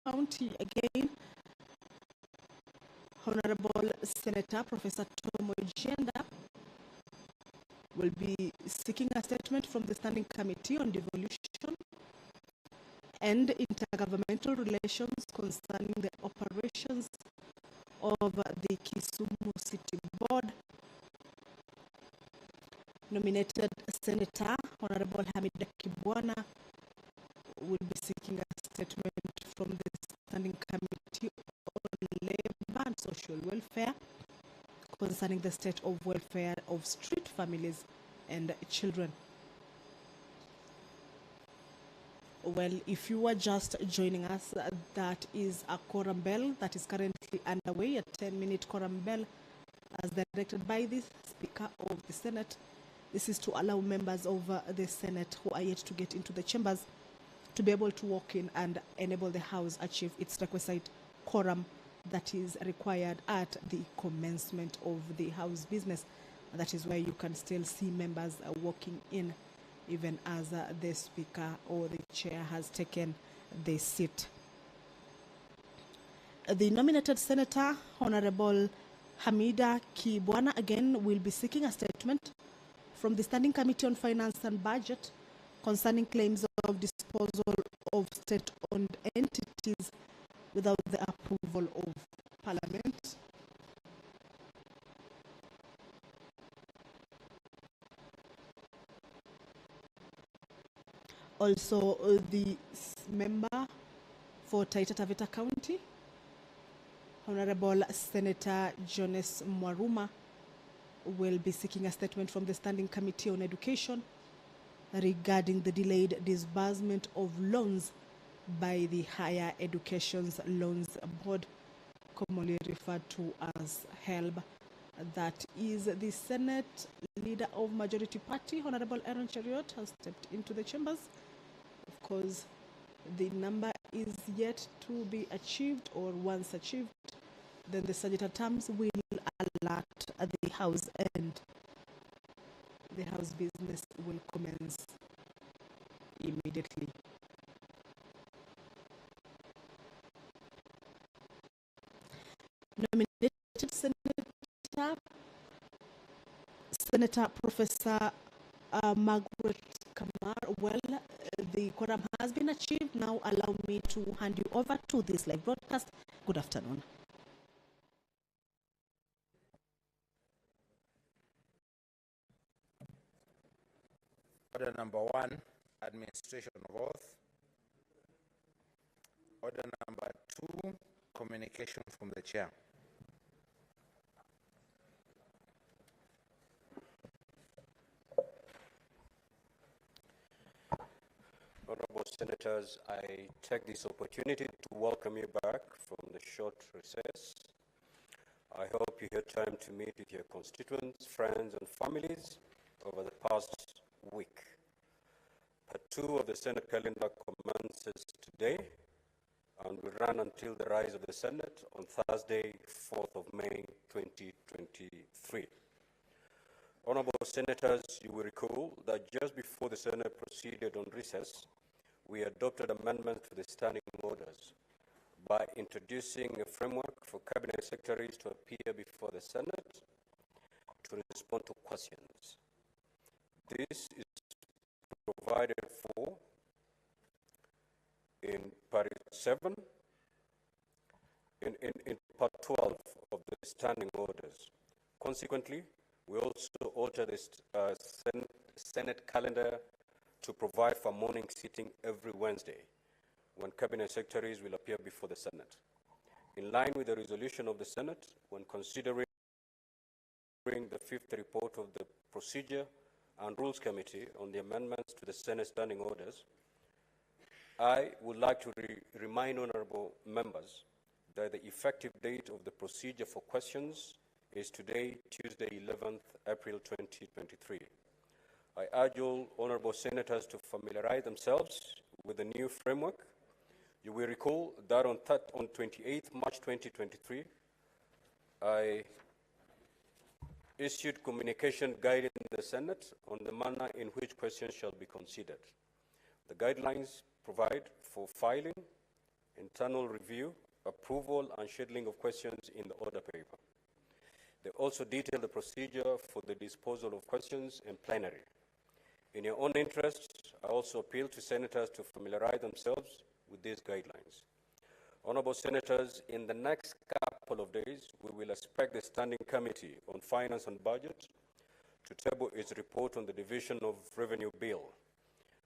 County again, Honorable Senator Professor Tomo Jenda will be seeking a statement from the Standing Committee on Devolution and Intergovernmental Relations concerning the operations of the Kisumu City Board. Nominated Senator Honorable Hamida Kibwana will be seeking a statement from the Standing Committee on Labor and Social Welfare concerning the state of welfare of street families and children. Well, if you are just joining us, that is a quorum bell that is currently underway, a 10-minute quorum bell as directed by the Speaker of the Senate. This is to allow members of the Senate who are yet to get into the chambers to be able to walk in and enable the House achieve its requisite quorum that is required at the commencement of the House business. That is where you can still see members walking in even as the Speaker or the Chair has taken the seat. The nominated Senator, Honorable Hamida Kibwana, again will be seeking a statement from the Standing Committee on Finance and Budget concerning claims of disposal of state-owned entities without the approval of Parliament. Also, the member for Taita Taveta County, Honorable Senator Jones Mwaruma, will be seeking a statement from the Standing Committee on Education regarding the delayed disbursement of loans by the Higher Education's Loans Board, commonly referred to as HELB. That is the Senate Leader of Majority Party, Honorable Aaron Cheriot, has stepped into the chambers. Of course, the number is yet to be achieved, or once achieved, then the sagittal terms will alert the House and the House business will commence immediately. Nominated Senator Professor Margaret Kamar. Well, the quorum has been achieved. Now allow me to hand you over to this live broadcast. Good afternoon. Order number 1, administration of oath. Order number 2, communication from the chair. Honorable Senators, I take this opportunity to welcome you back from the short recess. I hope you had time to meet with your constituents, friends, and families over the past week. Part 2 of the Senate calendar commences today and will run until the rise of the Senate on Thursday, 4th of May, 2023. Honorable Senators, you will recall that just before the Senate proceeded on recess, we adopted amendments to the standing orders by introducing a framework for Cabinet Secretaries to appear before the Senate to respond to questions. This is provided for in Part 7, in Part 12 of the standing orders. Consequently, we also alter the Senate calendar to provide for morning sitting every Wednesday, when Cabinet Secretaries will appear before the Senate. In line with the resolution of the Senate, when considering the fifth report of the Procedure and Rules Committee on the amendments to the Senate standing orders, I would like to remind honorable members that the effective date of the procedure for questions is today, Tuesday, 11th April 2023. I urge all honorable senators to familiarize themselves with the new framework. You will recall that on 28th March 2023, I issued communication guiding the Senate on the manner in which questions shall be considered. The guidelines provide for filing, internal review, approval, and scheduling of questions in the order paper. They also detail the procedure for the disposal of questions in plenary. In your own interest, I also appeal to senators to familiarize themselves with these guidelines. Honorable Senators, in the next couple of days, we will expect the Standing Committee on Finance and Budget to table its report on the Division of Revenue Bill.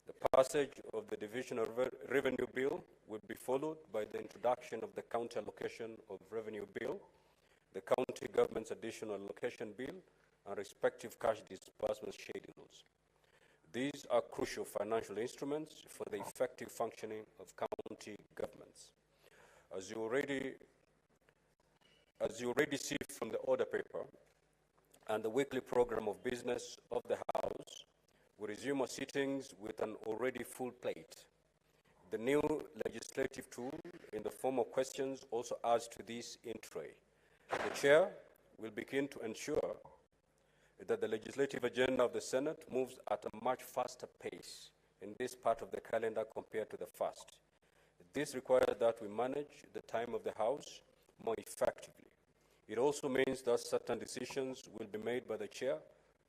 The passage of the Division of Revenue Bill will be followed by the introduction of the County Allocation of Revenue Bill, the County Government's Additional Allocation Bill, and respective cash disbursement schedules. These are crucial financial instruments for the effective functioning of county governments. As you already see from the order paper and the weekly program of business of the House, we resume our sittings with an already full plate. The new legislative tool in the form of questions also adds to this in tray. The Chair will begin to ensure that the legislative agenda of the Senate moves at a much faster pace in this part of the calendar compared to the first. This requires that we manage the time of the House more effectively. It also means that certain decisions will be made by the Chair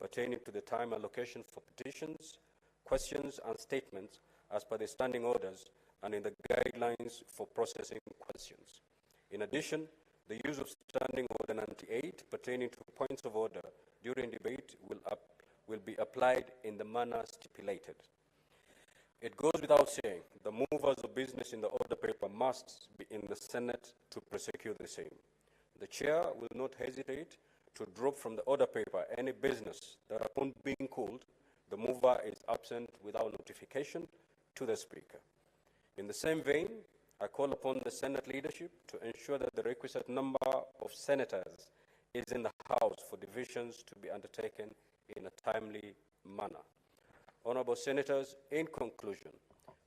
pertaining to the time allocation for petitions, questions, and statements as per the standing orders and in the guidelines for processing questions. In addition, the use of Standing Order 98 pertaining to points of order during debate will be applied in the manner stipulated. It goes without saying, the movers of business in the order paper must be in the Senate to prosecute the same. The Chair will not hesitate to drop from the order paper any business that upon being called, the mover is absent without notification to the Speaker. In the same vein, I call upon the Senate leadership to ensure that the requisite number of senators is in the House for divisions to be undertaken in a timely manner. Honorable Senators, in conclusion,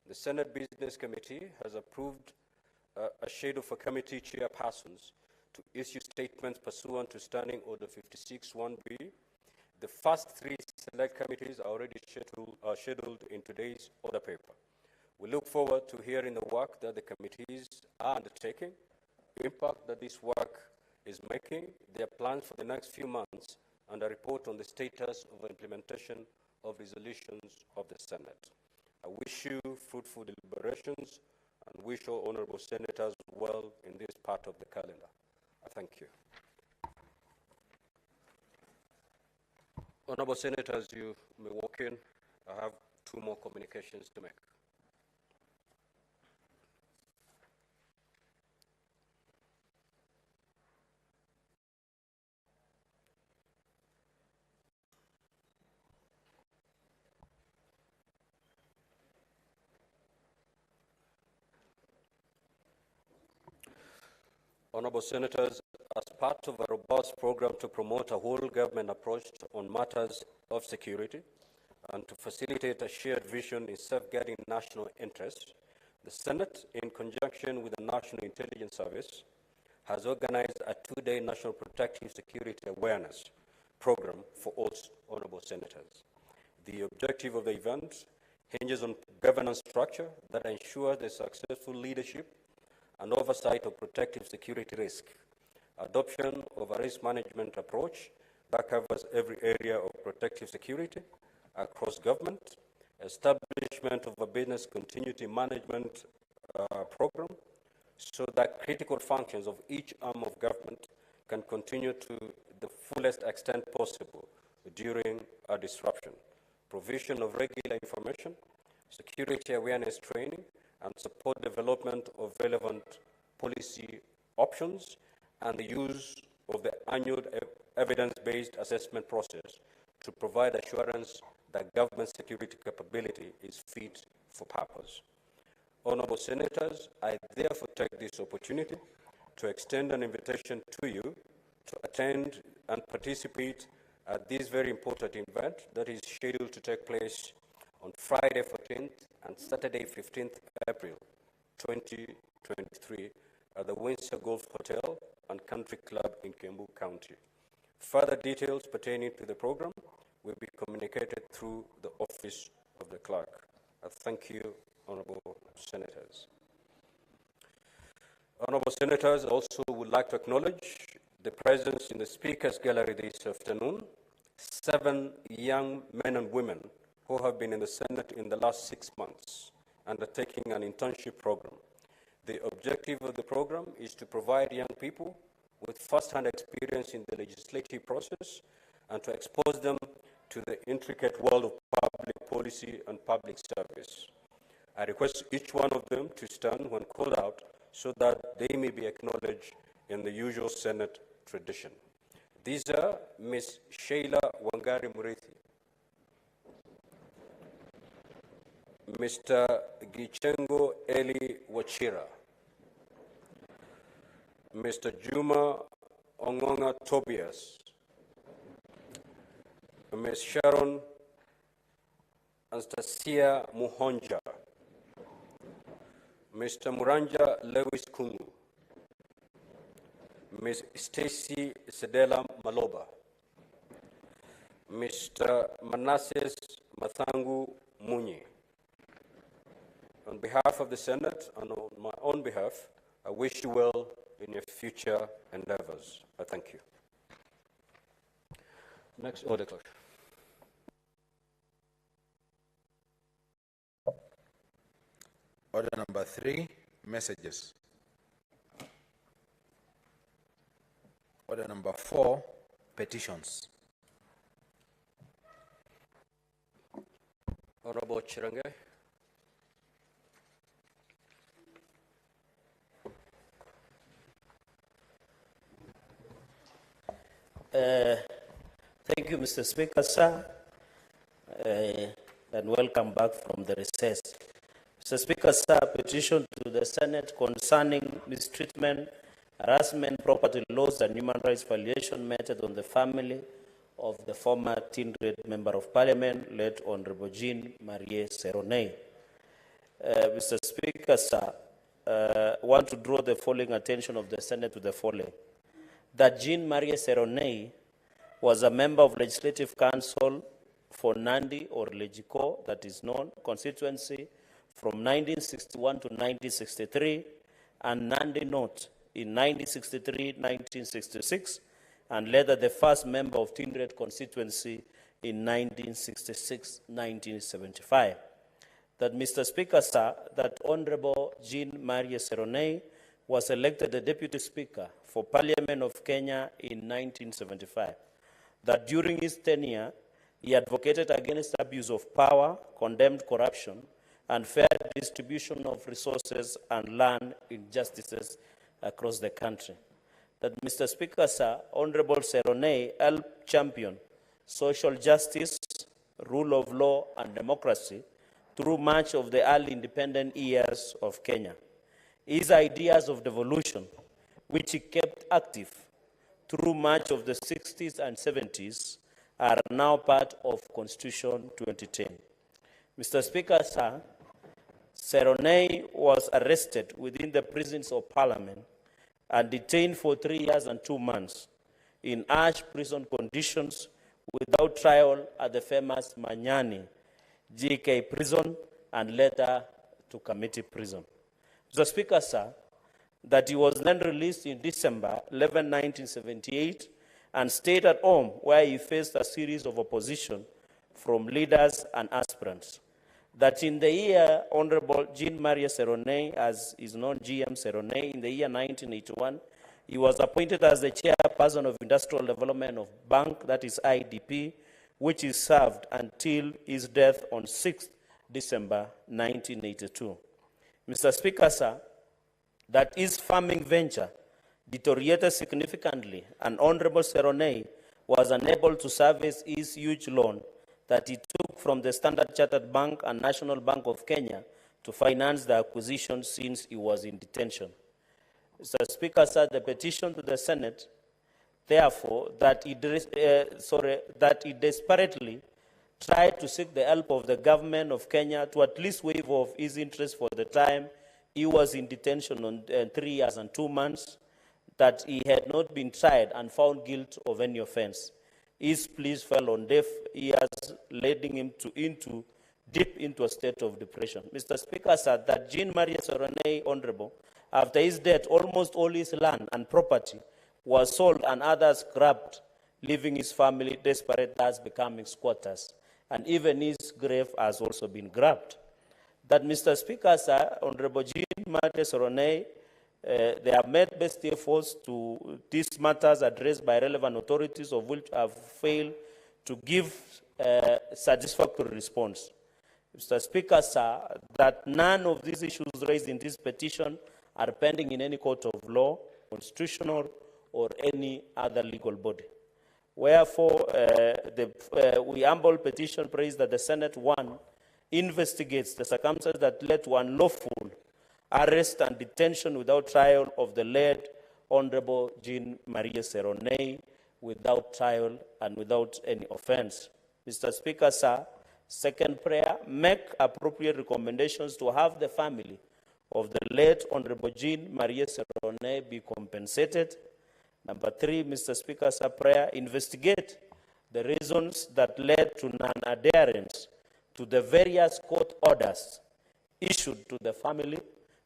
the Senate Business Committee has approved a schedule for committee chairpersons to issue statements pursuant to Standing Order 56-1B. The first three select committees are already scheduled in today's order paper. We look forward to hearing the work that the committees are undertaking, the impact that this work is making, their plans for the next few months, and a report on the status of implementation of resolutions of the Senate. I wish you fruitful deliberations and wish all honorable senators well in this part of the calendar. I thank you. Honorable senators, you may walk in. I have two more communications to make. Honorable Senators, as part of a robust program to promote a whole government approach on matters of security and to facilitate a shared vision in safeguarding national interests, the Senate, in conjunction with the National Intelligence Service, has organized a two-day National Protective Security Awareness program for all honorable senators. The objective of the event hinges on governance structure that ensures the successful leadership and oversight of protective security risk, adoption of a risk management approach that covers every area of protective security across government, establishment of a business continuity management program so that critical functions of each arm of government can continue to the fullest extent possible during a disruption, provision of regular information, security awareness training, and support development of relevant policy options, and the use of the annual evidence-based assessment process to provide assurance that government security capability is fit for purpose. Honorable Senators, I therefore take this opportunity to extend an invitation to you to attend and participate at this very important event that is scheduled to take place on Friday 14th and Saturday 15th April 2023 at the Windsor Golf Hotel and Country Club in Kiambu County. Further details pertaining to the program will be communicated through the Office of the Clerk. I thank you, Honorable Senators. Honorable Senators, I also would like to acknowledge the presence in the Speaker's Gallery this afternoon, 7 young men and women who have been in the Senate in the last 6 months, undertaking an internship program. The objective of the program is to provide young people with first-hand experience in the legislative process and to expose them to the intricate world of public policy and public service. I request each one of them to stand when called out so that they may be acknowledged in the usual Senate tradition. These are Ms. Sheila Wangari Murithi, Mr. Gichengo Eli Wachira, Mr. Juma Ongonga Tobias, Ms. Sharon Anastasia Muhonja, Mr. Muranja Lewis Kungu, Ms. Stacy Sedela Maloba, Mr. Manasseh Mathangu Munyi. On behalf of the Senate and on my own behalf, I wish you well in your future endeavors. I thank you. Next order, clerk. Order number 3, messages. Order number 4, petitions. Honorable Chirange. Thank you, Mr. Speaker, sir, and welcome back from the recess. Mr. Speaker, sir, petition to the Senate concerning mistreatment, harassment, property laws, and human rights violation meted on the family of the former Tindred Member of Parliament, late Honorable Jean Marie Seroney. Mr. Speaker, sir, want to draw the following attention of the Senate to the following. That Jean Marie Seroney was a member of Legislative Council for Nandi or Legico, that is known, constituency from 1961 to 1963, and Nandi North in 1963-1966, and later the first member of Tindred constituency in 1966-1975. That, Mr. Speaker, sir, that Honorable Jean Marie Seroney was elected the Deputy Speaker for Parliament of Kenya in 1975. That during his tenure, he advocated against abuse of power, condemned corruption, and fair distribution of resources and land injustices across the country. That, Mr. Speaker, sir, Honorable Seroney helped champion social justice, rule of law, and democracy through much of the early independent years of Kenya. His ideas of devolution, which he kept active through much of the 60s and 70s, are now part of Constitution 2010. Mr. Speaker, sir, Seroney was arrested within the prisons of Parliament and detained for 3 years and 2 months in harsh prison conditions without trial at the famous Manyani GK prison and later to Committee prison. Mr. Speaker, sir, that he was then released in December 11, 1978 and stayed at home where he faced a series of opposition from leaders and aspirants. That in the year Honorable Jean Marie Seroney, as is known GM Seroney, in the year 1981, he was appointed as the chairperson of Industrial Development of Bank, that is IDP, which he served until his death on 6th December 1982. Mr. Speaker, sir, that his farming venture deteriorated significantly and Honorable Seroney was unable to service his huge loan that he took from the Standard Chartered Bank and National Bank of Kenya to finance the acquisition since he was in detention. Mr. Speaker, sir, the petition to the Senate, therefore, that he desperately tried to seek the help of the government of Kenya to at least waive off his interest for the time he was in detention on 3 years and 2 months, that he had not been tried and found guilty of any offense. His pleas fell on deaf ears, leading him deep into a state of depression. Mr. Speaker, sir, that Jean Marie Seroney, Honorable, After his death, almost all his land and property was sold and others grabbed, leaving his family desperate, thus becoming squatters. And even his grave has also been grabbed. That, Mr. Speaker, sir, Honorable Jean Marie Seroney, they have made best efforts to these matters addressed by relevant authorities, of which have failed to give satisfactory response. Mr. Speaker, sir, that none of these issues raised in this petition are pending in any court of law, constitutional, or any other legal body. Wherefore, we humble petition prays that the Senate, one, investigates the circumstances that led to unlawful arrest and detention without trial of the late Honorable Jean Marie Seroney, without trial and without any offense. Mr. Speaker, sir, second prayer, make appropriate recommendations to have the family of the late Honorable Jean Marie Seroney be compensated. Number three, Mr. Speaker, sir, prayer, investigate the reasons that led to non-adherence to the various court orders issued to the family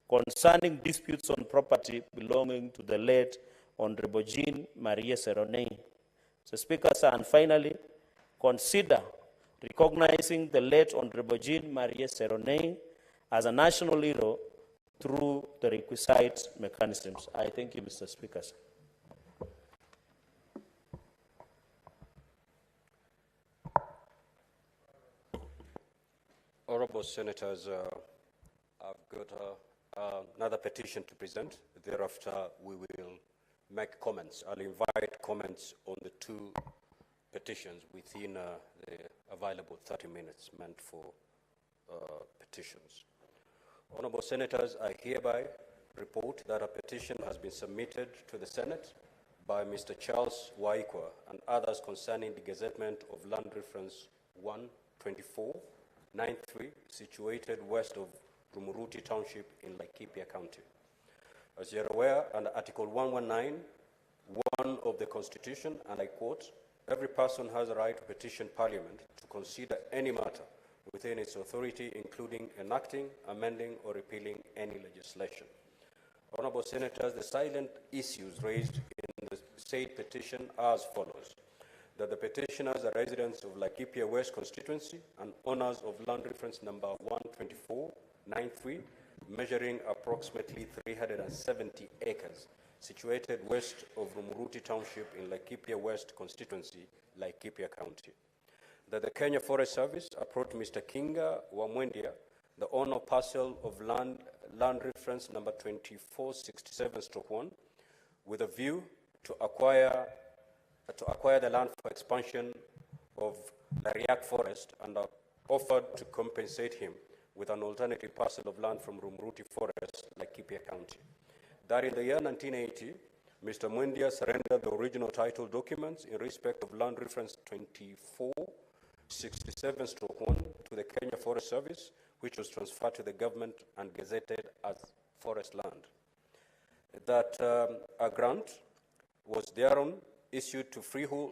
concerning disputes on property belonging to the late Honorable Jean Marie Seroney. Mr. Speaker, sir, and finally, consider recognizing the late Honorable Jean Marie Seroney as a national hero through the requisite mechanisms. I thank you, Mr. Speaker, sir. Honourable Senators, I've got another petition to present. Thereafter, we will make comments. I'll invite comments on the two petitions within the available 30 minutes meant for petitions. Honourable Senators, I hereby report that a petition has been submitted to the Senate by Mr. Charles Waikwa and others concerning the gazettement of Land Reference 12493, situated west of Rumuruti Township in Laikipia County. As you're aware, under Article 119(1) of the Constitution, and I quote, every person has a right to petition Parliament to consider any matter within its authority, including enacting, amending, or repealing any legislation. Honourable Senators, the silent issues raised in the said petition are as follows: that the petitioners are residents of Laikipia West constituency and owners of land reference number 12493, measuring approximately 370 acres, situated west of Rumuruti Township in Laikipia West constituency, Laikipia County. That the Kenya Forest Service approached Mr. Kinga Wamwendia, the owner of parcel of land reference number 2467/1, with a view to acquire the land for expansion of Lariak Forest, and offered to compensate him with an alternative parcel of land from Rumuruti Forest, Laikipia County. That in the year 1980, Mr. Mwendia surrendered the original title documents in respect of land reference 2467/1 to the Kenya Forest Service, which was transferred to the government and gazetted as forest land. That a grant was thereon issued to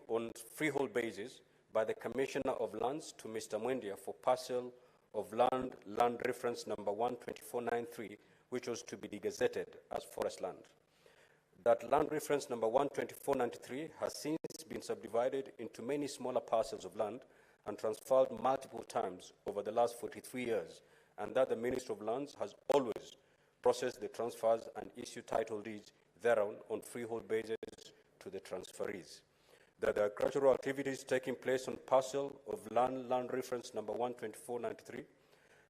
on freehold basis by the Commissioner of Lands to Mr. Mwendia for parcel of land reference number 12493, which was to be gazetted as forest land. That land reference number 12493 has since been subdivided into many smaller parcels of land and transferred multiple times over the last 43 years, and that the Ministry of Lands has always processed the transfers and issued title deeds thereon on freehold basis to the transferees. That the agricultural activities taking place on parcel of land reference number 12493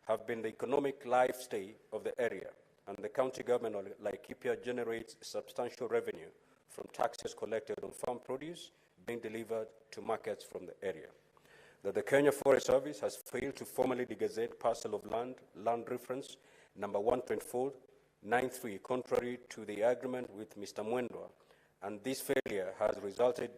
have been the economic lifestay of the area, and the county government of Laikipia generates substantial revenue from taxes collected on farm produce being delivered to markets from the area. That the Kenya Forest Service has failed to formally gazette parcel of land reference number 12493, contrary to the agreement with Mr. Mwendwa, and this failure has resultant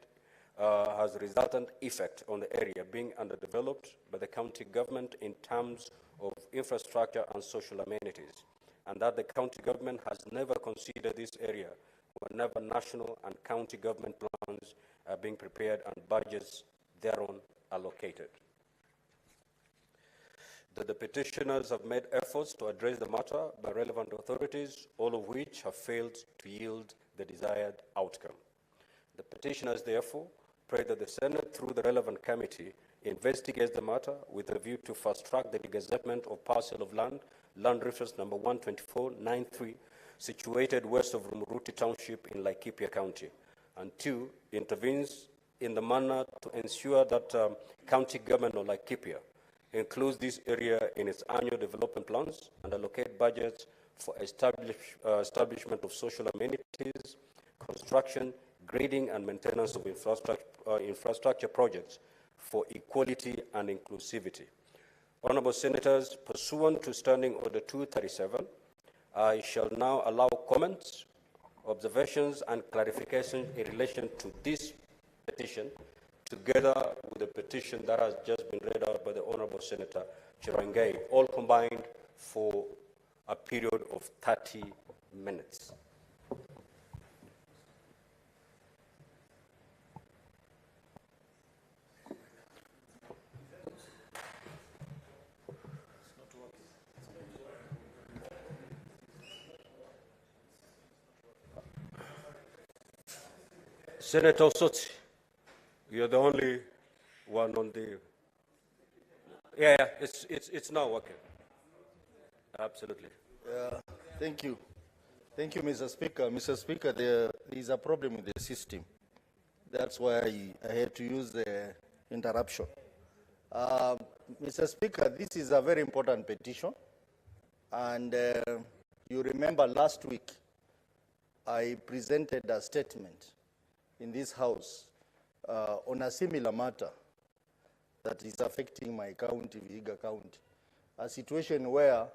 effect on the area being underdeveloped by the county government in terms of infrastructure and social amenities, and that the county government has never considered this area whenever national and county government plans are being prepared and budgets thereon allocated. that the petitioners have made efforts to address the matter by relevant authorities, all of which have failed to yield the desired outcome. The petitioners, therefore, pray that the Senate, through the relevant committee, investigates the matter with a view to fast-track the regazettement of parcel of land, land reference number 12493, situated west of Rumuruti Township in Laikipia County, and two, intervenes in the manner to ensure that county government of Laikipia includes this area in its annual development plans and allocate budgets for establishment of social amenities, construction, grading, and maintenance of infrastructure projects for equality and inclusivity. Honorable Senators, pursuant to Standing Order 237, I shall now allow comments, observations, and clarifications in relation to this petition, together with the petition that has just been read out by the Honorable Senator Chirangei, all combined for a period of 30 minutes. Senator Sotsi, you're the only one on the. Yeah, it's now working. Absolutely. Thank you. Thank you, Mr. Speaker. Mr. Speaker, there is a problem with the system. That's why I had to use the interruption. Mr. Speaker, this is a very important petition. And you remember last week, I presented a statement in this House on a similar matter that is affecting my county, Vihiga County, a situation where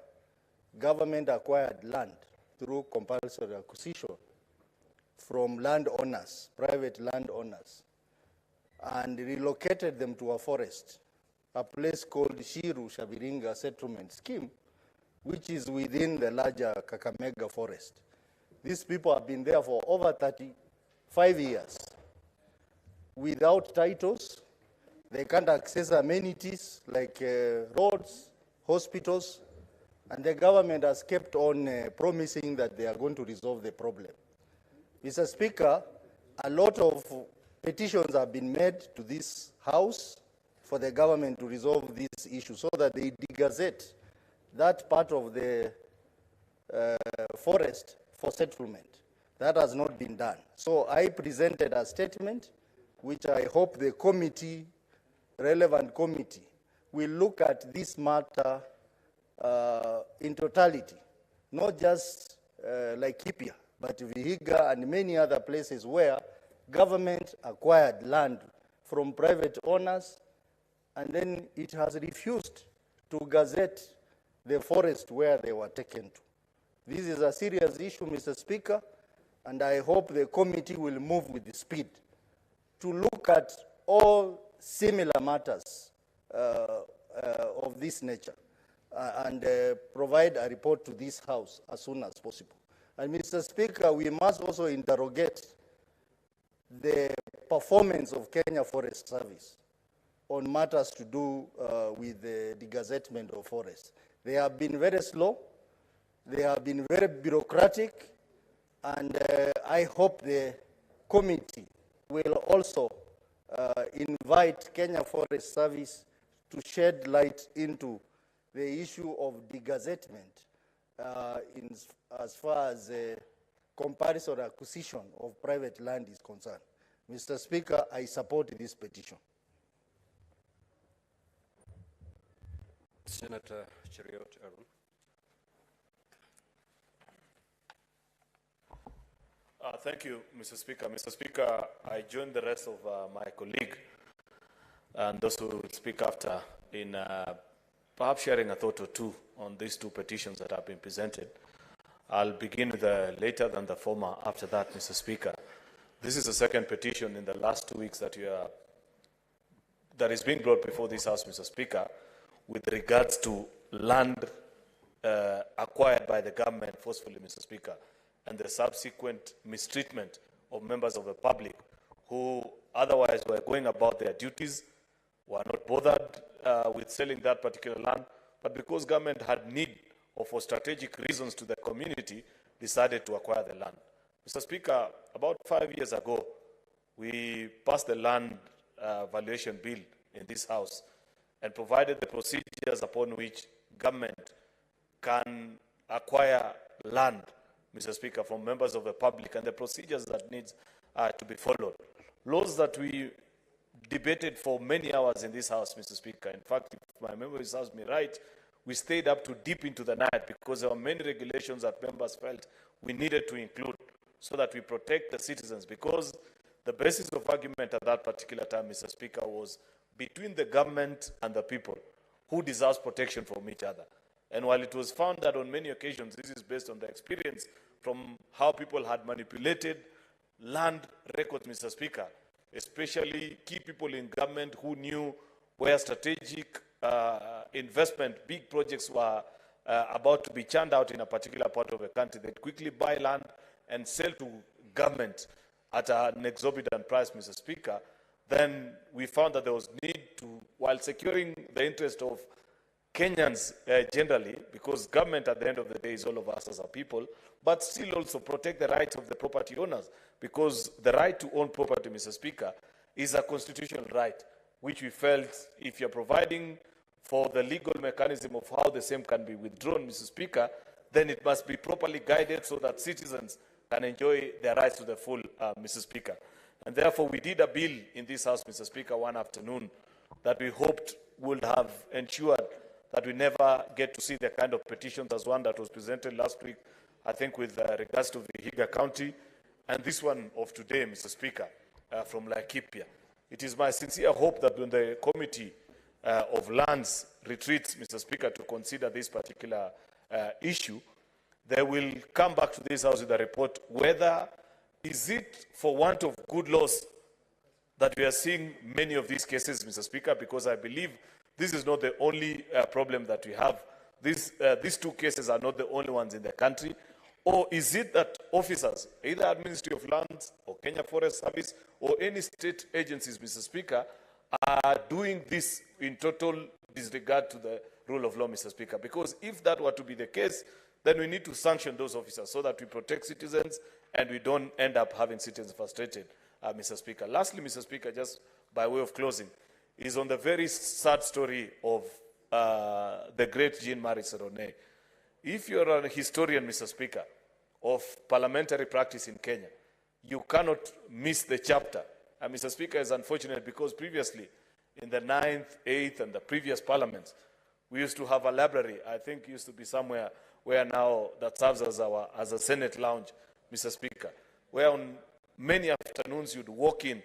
government acquired land through compulsory acquisition from landowners, private landowners, and relocated them to a forest, a place called Shiru Shabiringa Settlement Scheme, which is within the larger Kakamega forest. These people have been there for over 35 years without titles. They can't access amenities like roads, hospitals, and the government has kept on promising that they are going to resolve the problem. Mr. Speaker, a lot of petitions have been made to this House for the government to resolve this issue so that they degazette that part of the forest for settlement. That has not been done. So I presented a statement which I hope the committee, relevant committee, will look at this matter in totality, not just Laikipia, but Vihiga and many other places where government acquired land from private owners, and then it has refused to gazette the forest where they were taken to. This is a serious issue, Mr. Speaker, and I hope the committee will move with the speed to look at all similar matters of this nature and provide a report to this House as soon as possible. And Mr. Speaker, we must also interrogate the performance of Kenya Forest Service on matters to do with the degazettement of forests. They have been very slow, they have been very bureaucratic, and I hope the committee will also invite Kenya Forest Service to shed light into the issue of degazettement as far as comparison or acquisition of private land is concerned. Mr. Speaker, I support this petition. Senator Cheriot Aaron. Thank you, Mr. Speaker. Mr. Speaker, I join the rest of my colleague and those who will speak after in perhaps sharing a thought or two on these two petitions that have been presented. I'll begin with the later than the former after that, Mr. Speaker. This is the second petition in the last 2 weeks that is being brought before this House, Mr. Speaker, with regards to land acquired by the government forcefully, Mr. Speaker, and the subsequent mistreatment of members of the public who otherwise were going about their duties, were not bothered with selling that particular land, but because government had need or for strategic reasons to the community, decided to acquire the land. Mr. Speaker, about 5 years ago, we passed the land valuation bill in this House and provided the procedures upon which government can acquire land, Mr. Speaker, from members of the public, and the procedures that needs to be followed. Laws that we debated for many hours in this House, Mr. Speaker. In fact, if my memory serves me right, we stayed up to deep into the night because there were many regulations that members felt we needed to include so that we protect the citizens, because the basis of argument at that particular time, Mr. Speaker, was between the government and the people, who deserves protection from each other. And while it was found that on many occasions, this is based on the experience from how people had manipulated land records, Mr. Speaker, especially key people in government who knew where strategic investment, big projects were about to be churned out in a particular part of the country, they'd quickly buy land and sell to government at an exorbitant price, Mr. Speaker. Then we found that there was need to, while securing the interest of Kenyans generally, because government at the end of the day is all of us as a people, but still also protect the rights of the property owners, because the right to own property, Mr. Speaker, is a constitutional right, which we felt if you're providing for the legal mechanism of how the same can be withdrawn, Mr. Speaker, then it must be properly guided so that citizens can enjoy their rights to the full, Mr. Speaker. And therefore, we did a bill in this House, Mr. Speaker, one afternoon that we hoped would have ensured that we never get to see the kind of petitions as one that was presented last week, I think with regards to Vihiga County, and this one of today, Mr. Speaker, from Laikipia. It is my sincere hope that when the Committee of Lands retreats, Mr. Speaker, to consider this particular issue, they will come back to this House with a report whether is it for want of good laws that we are seeing many of these cases, Mr. Speaker, because I believe this is not the only problem that we have. These two cases are not the only ones in the country. Or is it that officers, either at Ministry of Lands or Kenya Forest Service or any state agencies, Mr. Speaker, are doing this in total disregard to the rule of law, Mr. Speaker? Because if that were to be the case, then we need to sanction those officers so that we protect citizens and we don't end up having citizens frustrated, Mr. Speaker. Lastly, Mr. Speaker, just by way of closing, is on the very sad story of the great Jean-Marie Seroney. If you're a historian, Mr. Speaker, of parliamentary practice in Kenya, you cannot miss the chapter. And Mr. Speaker, is unfortunate because previously, in the 9th, 8th, and the previous parliaments, we used to have a library, I think it used to be somewhere where now that serves as a Senate lounge, Mr. Speaker, where on many afternoons you'd walk in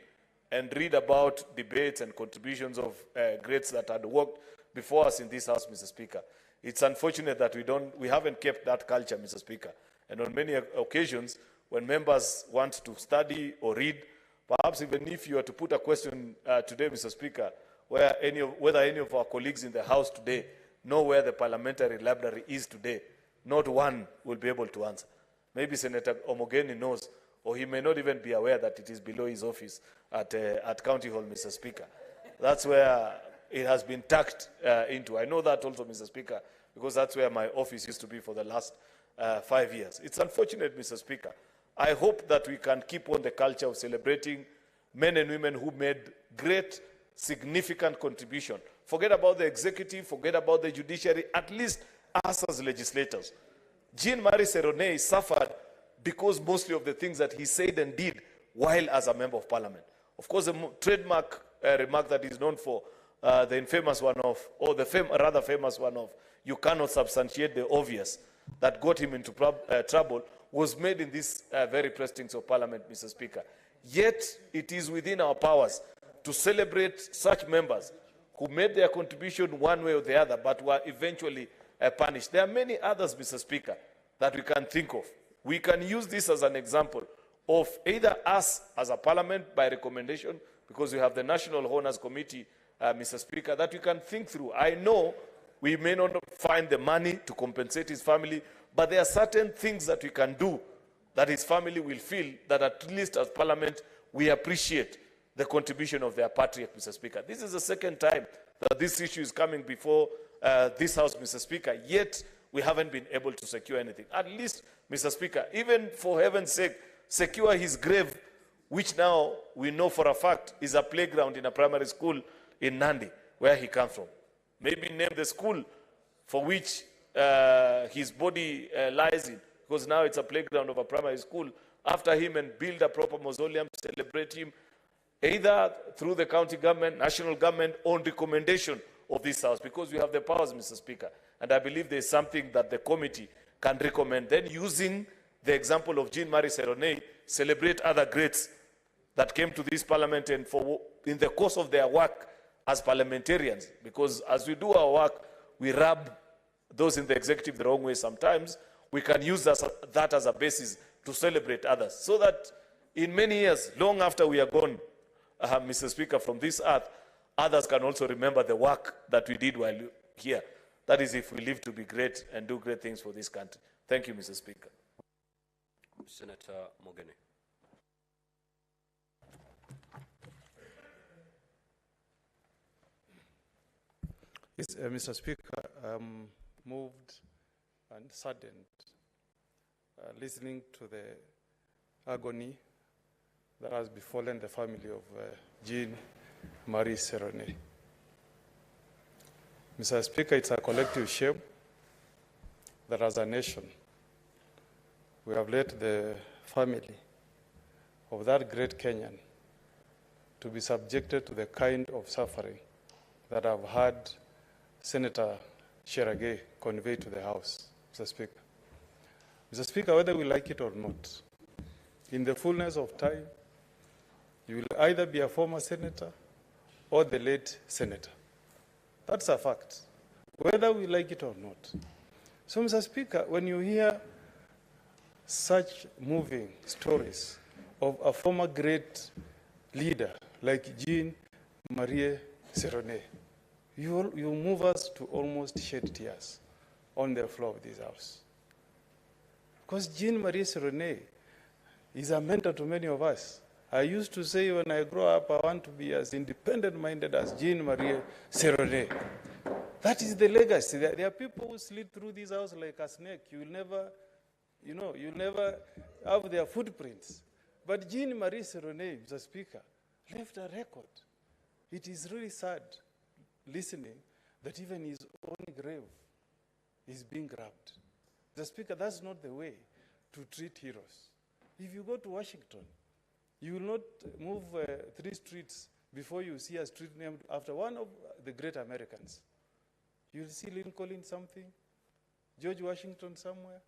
and read about debates and contributions of greats that had worked before us in this House, Mr. Speaker. It's unfortunate that we haven't kept that culture, Mr. Speaker. And on many occasions, when members want to study or read, perhaps even if you were to put a question today, Mr. Speaker, whether any of our colleagues in the House today know where the parliamentary library is today, not one will be able to answer. Maybe Senator Omogeni knows, or he may not even be aware that it is below his office at County Hall, Mr. Speaker. That's where it has been tucked into. I know that also, Mr. Speaker, because that's where my office used to be for the last 5 years. It's unfortunate, Mr. Speaker. I hope that we can keep on the culture of celebrating men and women who made great, significant contribution. Forget about the executive, forget about the judiciary, at least us as legislators. Jean-Marie Seroney suffered because mostly of the things that he said and did while as a member of parliament. Of course, the trademark remark that is known for, the infamous one of, or the rather famous one of, you cannot substantiate the obvious, that got him into trouble, was made in this very precincts of parliament, Mr. Speaker. Yet, it is within our powers to celebrate such members who made their contribution one way or the other, but were eventually punished. There are many others, Mr. Speaker, that we can think of. We can use this as an example of either us as a parliament by recommendation, because we have the National Honors Committee, Mr. Speaker, that we can think through. I know we may not find the money to compensate his family, but there are certain things that we can do that his family will feel that at least as parliament, we appreciate the contribution of their patriarch, Mr. Speaker. This is the second time that this issue is coming before this House, Mr. Speaker, yet we haven't been able to secure anything. At least, Mr. Speaker, even for heaven's sake, secure his grave, which now we know for a fact is a playground in a primary school in Nandi, where he comes from. Maybe name the school for which his body lies in, because now it's a playground of a primary school, after him, and build a proper mausoleum, celebrate him, either through the county government, national government, on recommendation of this House, because we have the powers, Mr. Speaker. And I believe there's something that the committee can recommend. Then, using the example of Jean-Marie Seroney, celebrate other greats that came to this parliament and in the course of their work as parliamentarians, because as we do our work, we rub those in the executive the wrong way sometimes. We can use that as a basis to celebrate others, so that in many years, long after we are gone, Mr. Speaker, from this earth, others can also remember the work that we did while here. That is, if we live to be great and do great things for this country. Thank you, Mr. Speaker. Senator Mogene. Yes, Mr. Speaker, I'm moved and saddened listening to the agony that has befallen the family of Jean-Marie Seroney. Mr. Speaker, it's a collective shame that as a nation, we have let the family of that great Kenyan to be subjected to the kind of suffering that I've had Senator Cherargei convey to the House, Mr. Speaker. Mr. Speaker, whether we like it or not, in the fullness of time, you will either be a former senator or the late senator. That's a fact, whether we like it or not. So, Mr. Speaker, when you hear such moving stories of a former great leader like Jean-Marie Seroney, you move us to almost shed tears on the floor of this House. Because Jean-Marie Seroney is a mentor to many of us. I used to say when I grow up, I want to be as independent-minded as Jean-Marie Seroney. That is the legacy. There are people who slid through this house like a snake. You'll never have their footprints. But Jean-Marie Seroney, Mr. Speaker, left a record. It is really sad listening that even his own grave is being grabbed. Mr. Speaker, that's not the way to treat heroes. If you go to Washington, you will not move 3 streets before you see a street named after one of the great Americans. You'll see Lincoln something, George Washington somewhere.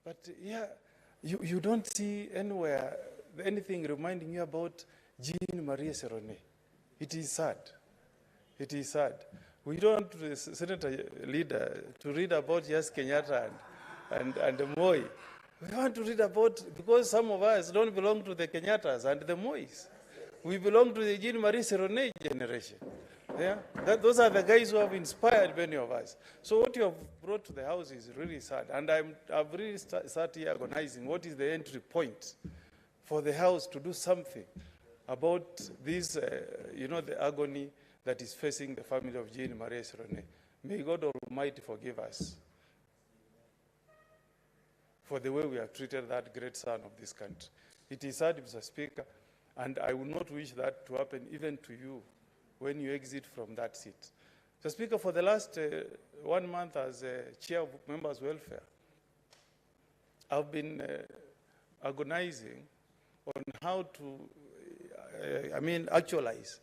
But yeah, you don't see anywhere anything reminding you about Jean-Marie Seroney. It is sad. It is sad. We don't want the senator leader to read about just Kenyatta and Moi. We want to read about, because some of us don't belong to the Kenyattas and the Mois. We belong to the Jean-Marie Seroney generation. Yeah? Those are the guys who have inspired many of us. So what you have brought to the House is really sad. And I've really started here agonizing what is the entry point for the House to do something about this, the agony that is facing the family of Jean-Marie Seroney. May God Almighty forgive us for the way we have treated that great son of this country. It is sad, Mr. Speaker, and I would not wish that to happen even to you when you exit from that seat. Mr. Speaker, for the last 1 month as chair of Members' Welfare, I've been agonizing on how to, actualize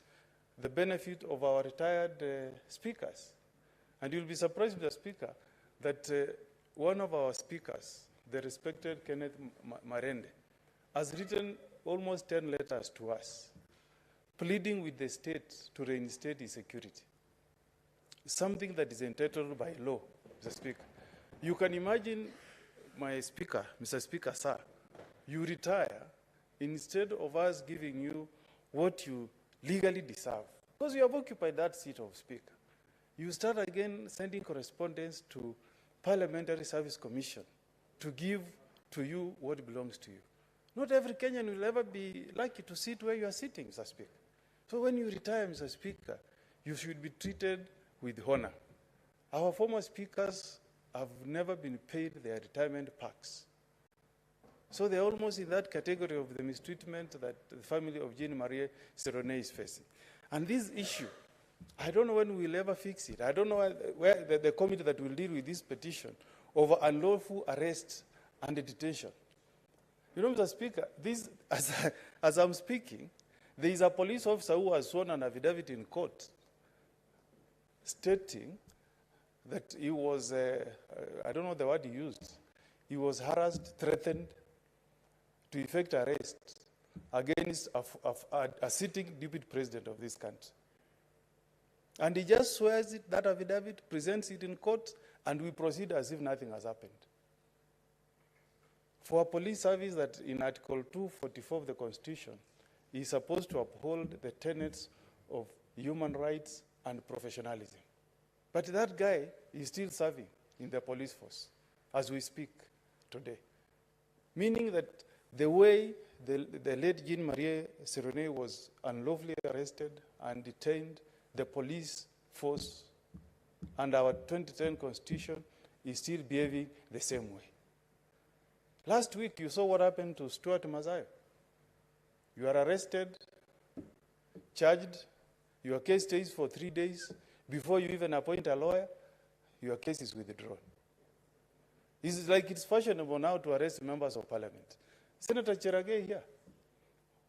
the benefit of our retired speakers. And you'll be surprised, Mr. Speaker, that one of our speakers, the respected Kenneth Marende, has written almost 10 letters to us, pleading with the state to reinstate its security, something that is entitled by law, Mr. Speaker. You can imagine, my speaker, Mr. Speaker, sir, you retire, instead of us giving you what you legally deserve, because you have occupied that seat of speaker. You start again sending correspondence to Parliamentary Service Commission to give to you what belongs to you. Not every Kenyan will ever be lucky to sit where you are sitting, Mr. Speaker. So when you retire, Mr. Speaker, you should be treated with honor. Our former speakers have never been paid their retirement packs. So they're almost in that category of the mistreatment that the family of Jean-Marie Serone is facing. And this issue, I don't know when we'll ever fix it. I don't know where the committee that will deal with this petition over unlawful arrest and detention. You know, Mr. Speaker, this, as I'm speaking, there is a police officer who has sworn an affidavit in court stating that he was, I don't know the word he used, he was harassed, threatened to effect arrest against a sitting deputy president of this country. And he just swears it, that affidavit, presents it in court, and we proceed as if nothing has happened. For a police service that in Article 244 of the Constitution is supposed to uphold the tenets of human rights and professionalism. But that guy is still serving in the police force as we speak today. Meaning that the way the late Jean-Marie Serone was unlawfully arrested and detained, the police force and our 2010 Constitution is still behaving the same way. Last week, you saw what happened to Stuart Mazayo. You are arrested, charged, your case stays for 3 days. Before you even appoint a lawyer, your case is withdrawn. It's like it's fashionable now to arrest members of parliament. Senator Cherage here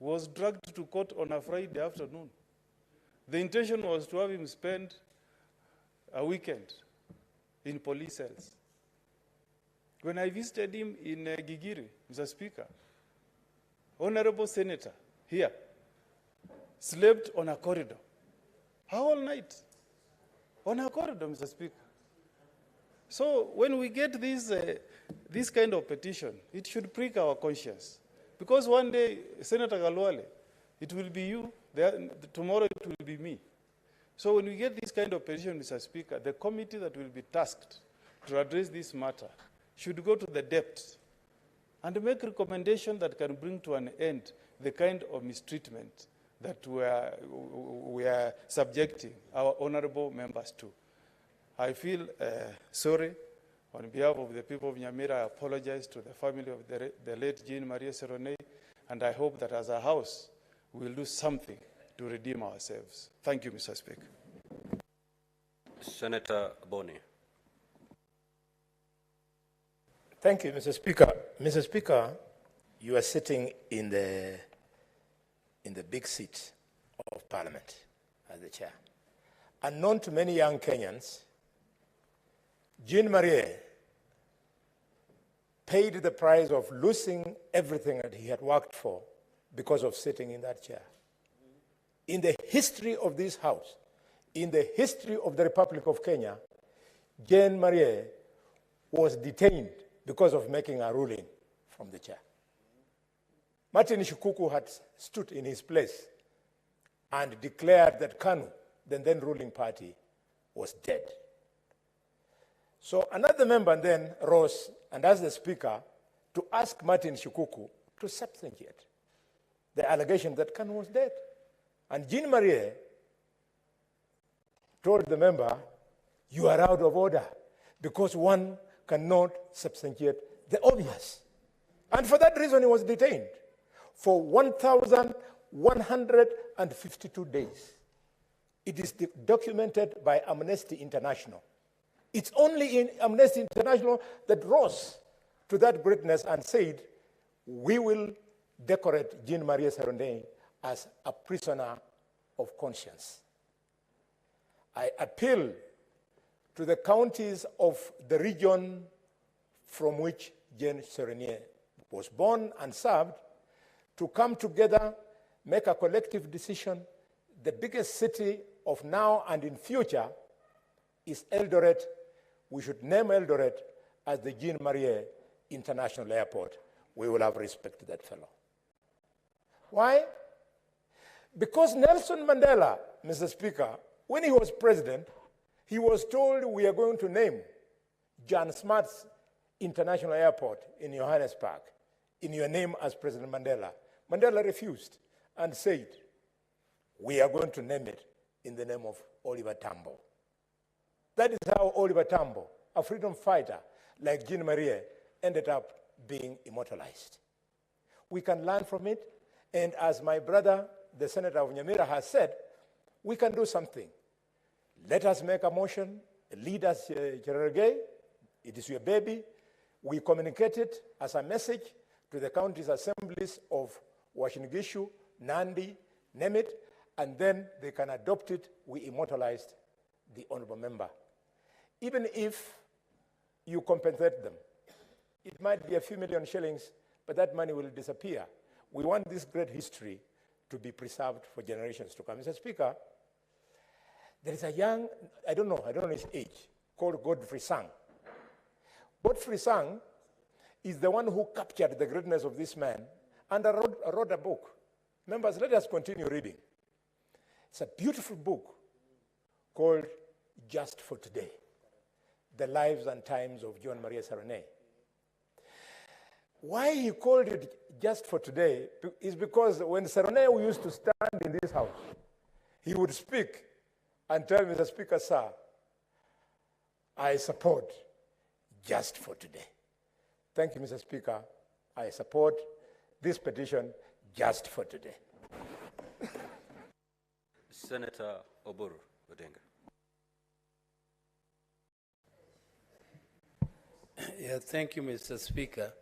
was dragged to court on a Friday afternoon. The intention was to have him spend a weekend in police cells. When I visited him in Gigiri, Mr. Speaker, Honorable Senator here slept on a corridor. All night. On a corridor, Mr. Speaker. So when we get this kind of petition, it should prick our conscience. Because one day, Senator Galwale, it will be you, tomorrow it will be me. So when we get this kind of petition, Mr. Speaker, the committee that will be tasked to address this matter should go to the depths and make recommendations that can bring to an end the kind of mistreatment that we are subjecting our honorable members to. I feel sorry. On behalf of the people of Nyamira, I apologize to the family of the late Jean-Marie Serone, and I hope that as a House, we will do something to redeem ourselves. Thank you, Mr. Speaker. Senator Boni. Thank you, Mr. Speaker. Mr. Speaker, you are sitting in the big seat of Parliament as the chair. Unknown to many young Kenyans, Jean-Marie paid the price of losing everything that he had worked for because of sitting in that chair. In the history of this House, in the history of the Republic of Kenya, Jean-Marie was detained because of making a ruling from the chair. Martin Shukuku had stood in his place and declared that KANU, the then ruling party, was dead. So another member then rose and asked the Speaker to ask Martin Shukuku to substantiate the allegation that KANU was dead. And Jean-Marie told the member, you are out of order because one cannot substantiate the obvious. And for that reason, he was detained for 1,152 days. It is documented by Amnesty International. It's only in Amnesty International that rose to that greatness and said, we will decorate Jean-Marie Serone as a prisoner of conscience. I appeal to the counties of the region from which Jean Serone was born and served to come together, make a collective decision. The biggest city of now and in future is Eldoret. We should name Eldoret as the Jean-Marie International Airport. We will have respect to that fellow. Why? Because Nelson Mandela, Mr. Speaker, when he was president, he was told we are going to name John Smart's International Airport in Johannesburg in your name as President Mandela. Mandela refused and said, we are going to name it in the name of Oliver Tambo. That is how Oliver Tambo, a freedom fighter like Jean Marie, ended up being immortalized. We can learn from it, and as my brother, the Senator of Nyamira, has said, we can do something. Let us make a motion, lead us, Cherargei, it is your baby. We communicate it as a message to the county's assemblies of Uasin Gishu, Nandi, name it, and then they can adopt it. We immortalized the honorable member. Even if you compensate them, it might be a few million shillings, but that money will disappear. We want this great history to be preserved for generations to come. Mr. Speaker, there is a young, I don't know his age, called Godfrey Sang. Godfrey Sang is the one who captured the greatness of this man and wrote a book. Members, let us continue reading. It's a beautiful book called Just for Today, The Lives and Times of John Maria Seronei. Why he called it Just for Today is because when Seronei used to stand in this house, he would speak and tell Mr. Speaker, sir, I support just for today. Thank you, Mr. Speaker. I support this petition just for today. Senator Oburu Odinga. Yeah, thank you, Mr. Speaker.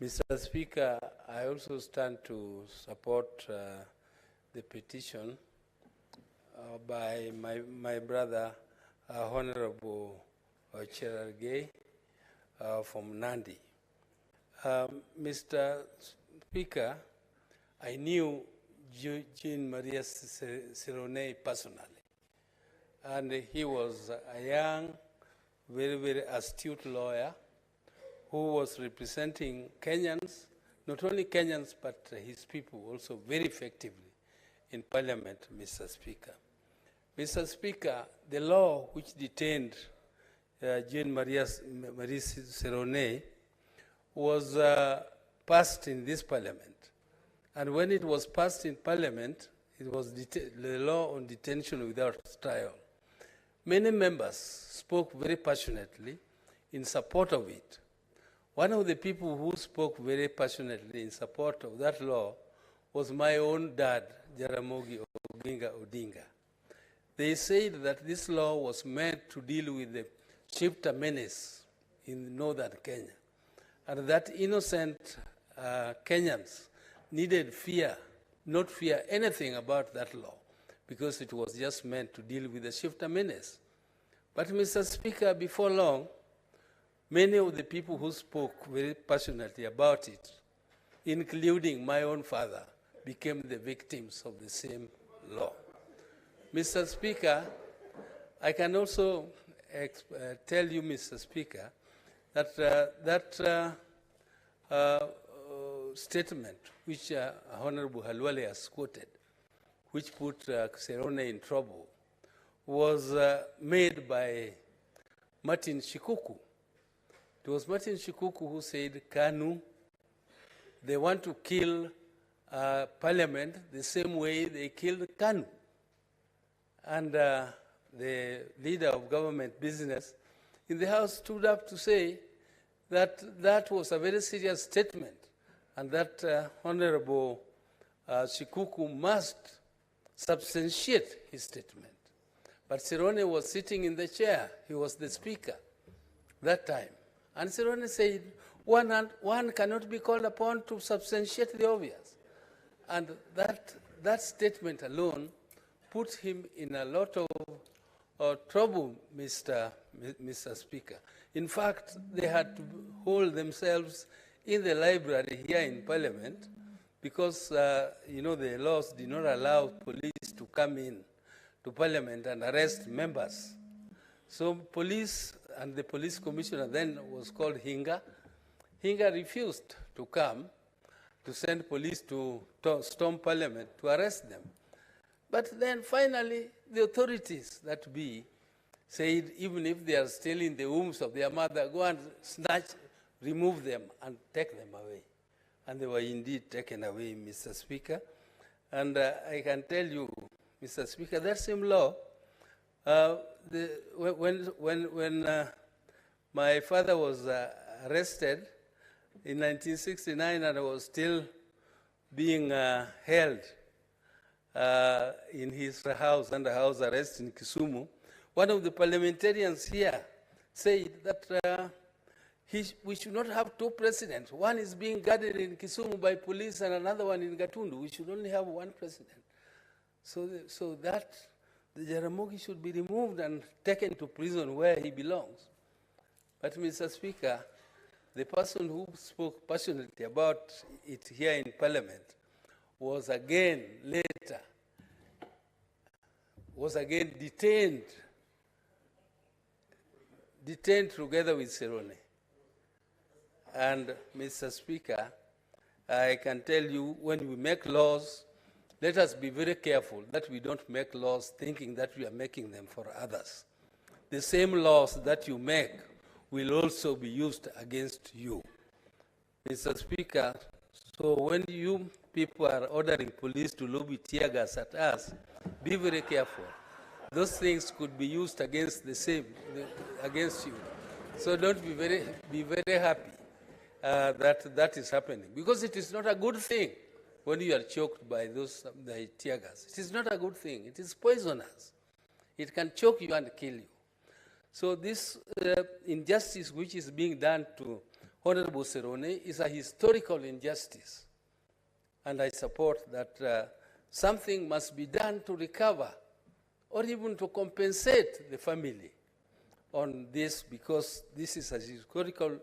Mr. Speaker, I also stand to support the petition by my brother, Honorable Cherargei from Nandi. Mr. Speaker, I knew Jean Maria Seronei personally, and he was a young, very, very astute lawyer who was representing Kenyans, not only Kenyans, but his people also very effectively in Parliament, Mr. Speaker. Mr. Speaker, the law which detained Jean Maria Seronei was passed in this Parliament. And when it was passed in Parliament, it was the law on detention without trial. Many members spoke very passionately in support of it. One of the people who spoke very passionately in support of that law was my own dad, Jaramogi Oginga Odinga. They said that this law was meant to deal with the shifter menace in northern Kenya, and that innocent Kenyans needed not fear anything about that law, because it was just meant to deal with the shifter menace. But Mr. Speaker, before long, many of the people who spoke very passionately about it, including my own father, became the victims of the same law. Mr. Speaker, I can also tell you, Mr. Speaker, that that statement which Honorable Halwale has quoted, which put Seronei in trouble, was made by Martin Shikuku. It was Martin Shikuku who said, KANU, they want to kill Parliament the same way they killed KANU. And the leader of government business in the House stood up to say that that was a very serious statement, and that Honorable Shikuku must substantiate his statement. But Seronei was sitting in the chair. He was the speaker that time. And Seronei said, one cannot be called upon to substantiate the obvious. And that statement alone put him in a lot of trouble, Mr. Speaker. In fact, they had to hold themselves in the library here in Parliament because, the laws did not allow police to come in to Parliament and arrest members. So police and the police commissioner then was called Hinga. Hinga refused to come to send police to storm Parliament to arrest them. But then finally, the authorities that be said, even if they are still in the wombs of their mother, go and remove them and take them away. And they were indeed taken away, Mr. Speaker. And I can tell you, Mr. Speaker, that same law When my father was arrested in 1969 and was still being held in his house under house arrest in Kisumu, one of the parliamentarians here said that we should not have two presidents. One is being guarded in Kisumu by police and another one in Gatundu. We should only have one president. So that the Jaramogi should be removed and taken to prison where he belongs. But Mr. Speaker, the person who spoke passionately about it here in Parliament was again later, detained together with Serone. And Mr. Speaker, I can tell you, when we make laws, let us be very careful that we don't make laws thinking that we are making them for others. The same laws that you make will also be used against you. Mr. Speaker, so when you people are ordering police to lobby tear gas at us, be very careful. Those things could be used against against you. So don't be very happy that is happening, because it is not a good thing when you are choked by the tear gas. It is not a good thing. It is poisonous. It can choke you and kill you. So this injustice which is being done to Honorable Serone is a historical injustice. And I support that something must be done to recover or even to compensate the family on this, because this is a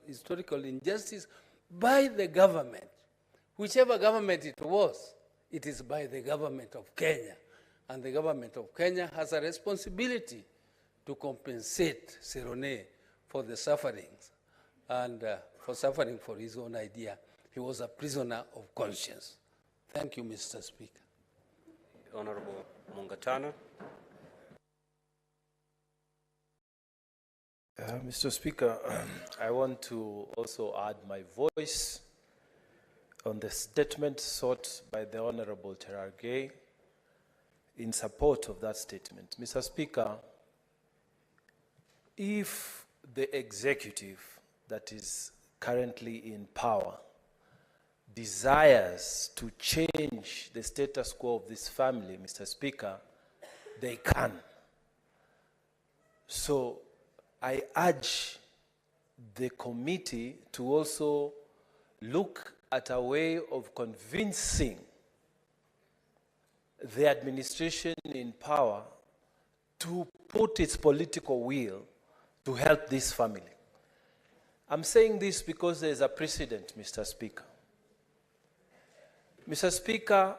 historical injustice by the government. Whichever government it was, it is by the government of Kenya. And the government of Kenya has a responsibility to compensate Serone for the sufferings and for suffering for his own idea. He was a prisoner of conscience. Thank you, Mr. Speaker. Honorable Mungatana. Mr. Speaker, I want to also add my voice on the statement sought by the Honorable Cherargei in support of that statement. Mr. Speaker, if the executive that is currently in power desires to change the status quo of this family, Mr. Speaker, they can. So I urge the committee to also look at a way of convincing the administration in power to put its political will to help this family. I'm saying this because there is a precedent, Mr. Speaker. Mr. Speaker,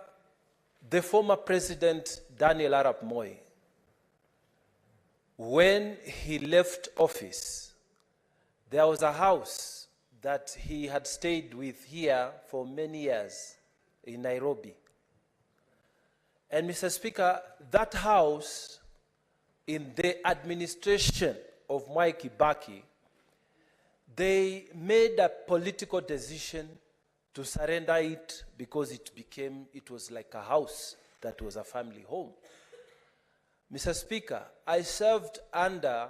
the former President Daniel Arap Moi, when he left office, there was a house that he had stayed with here for many years in Nairobi. And Mr. Speaker, that house in the administration of Mwai Kibaki, they made a political decision to surrender it because it was like a house that was a family home. Mr. Speaker, I served under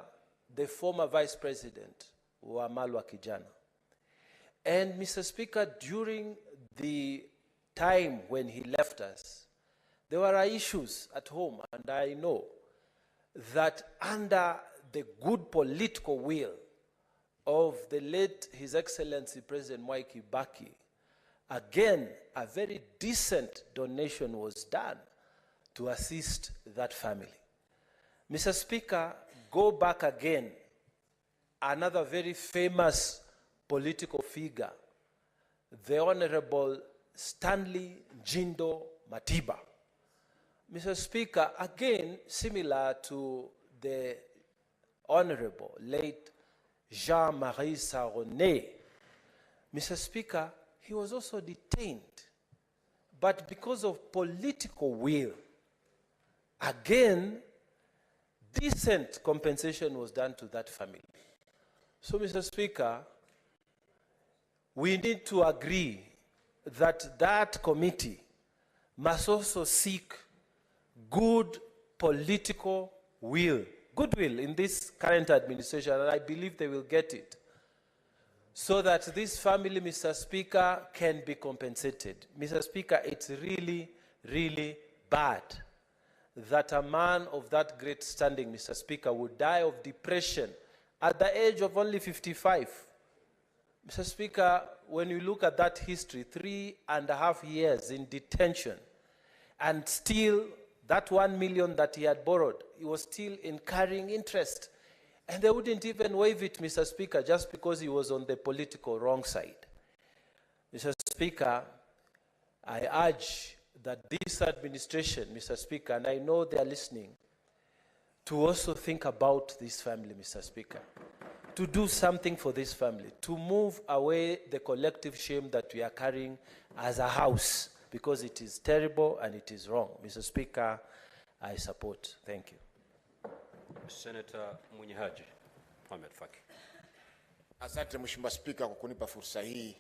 the former Vice President, Wamalwa Kijana. And Mr. Speaker, during the time when he left us, there were issues at home, and I know that under the good political will of the late His Excellency President Mwai Kibaki, again, a very decent donation was done to assist that family. Mr. Speaker, go back again, another very famous political figure, the Honorable Stanley Njindo Matiba. Mr. Speaker, again, similar to the Honorable late Jean-Marie Sarone, Mr. Speaker, he was also detained. But because of political will, again, decent compensation was done to that family. So, Mr. Speaker, we need to agree that that committee must also seek good political will goodwill in this current administration, and I believe they will get it, so that this family, Mr. Speaker, can be compensated. Mr. Speaker, it's really, really bad that a man of that great standing, Mr. Speaker, would die of depression at the age of only 55. Mr. Speaker, when you look at that history, 3.5 years in detention, and still that 1 million that he had borrowed, he was still incurring interest. And they wouldn't even waive it, Mr. Speaker, just because he was on the political wrong side. Mr. Speaker, I urge that this administration, Mr. Speaker, and I know they are listening, to also think about this family, Mr. Speaker, to do something for this family, to move away the collective shame that we are carrying as a house, because it is terrible and it is wrong. Mr. Speaker, I support. Thank you. Senator Munyihaji Ahmed Faki. Asante Mheshimiwa Spika kwa kunipa fursa hii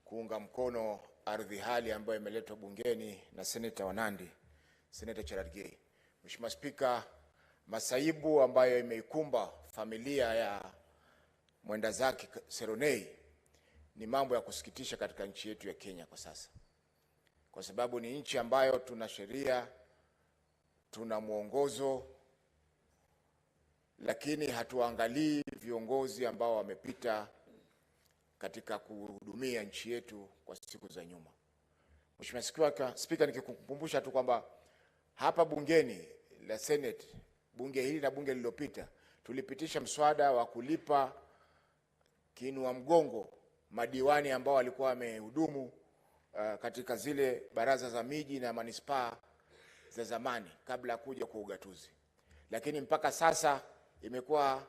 kuunga mkono ardhi hali ambayo imeletwa bungeni na Senator wa Nandi, Senator Cherargei. Mheshimiwa Spika, masaibu ambayo imeikumba familia ya mwenda zake Seronei ni mambo ya kusikitisha katika nchi yetu ya Kenya kwa sasa. Kwa sababu ni nchi ambayo tuna sheria, tuna mwongozo, lakini hatuangalii viongozi ambao wamepita katika kuhudumia nchi yetu kwa siku za nyuma. Mheshimiwa Spika, nikikukumbusha tu kwamba hapa bungeni la Senate, bunge hili na bunge lililopita, tulipitisha mswada wa kulipa kiinua mgongo madiwani ambao walikuwa wamehudumu katika zile baraza za miji na manispaa za zamani kabla ya kuja kwa ugatuzi. Lakini mpaka sasa imekuwa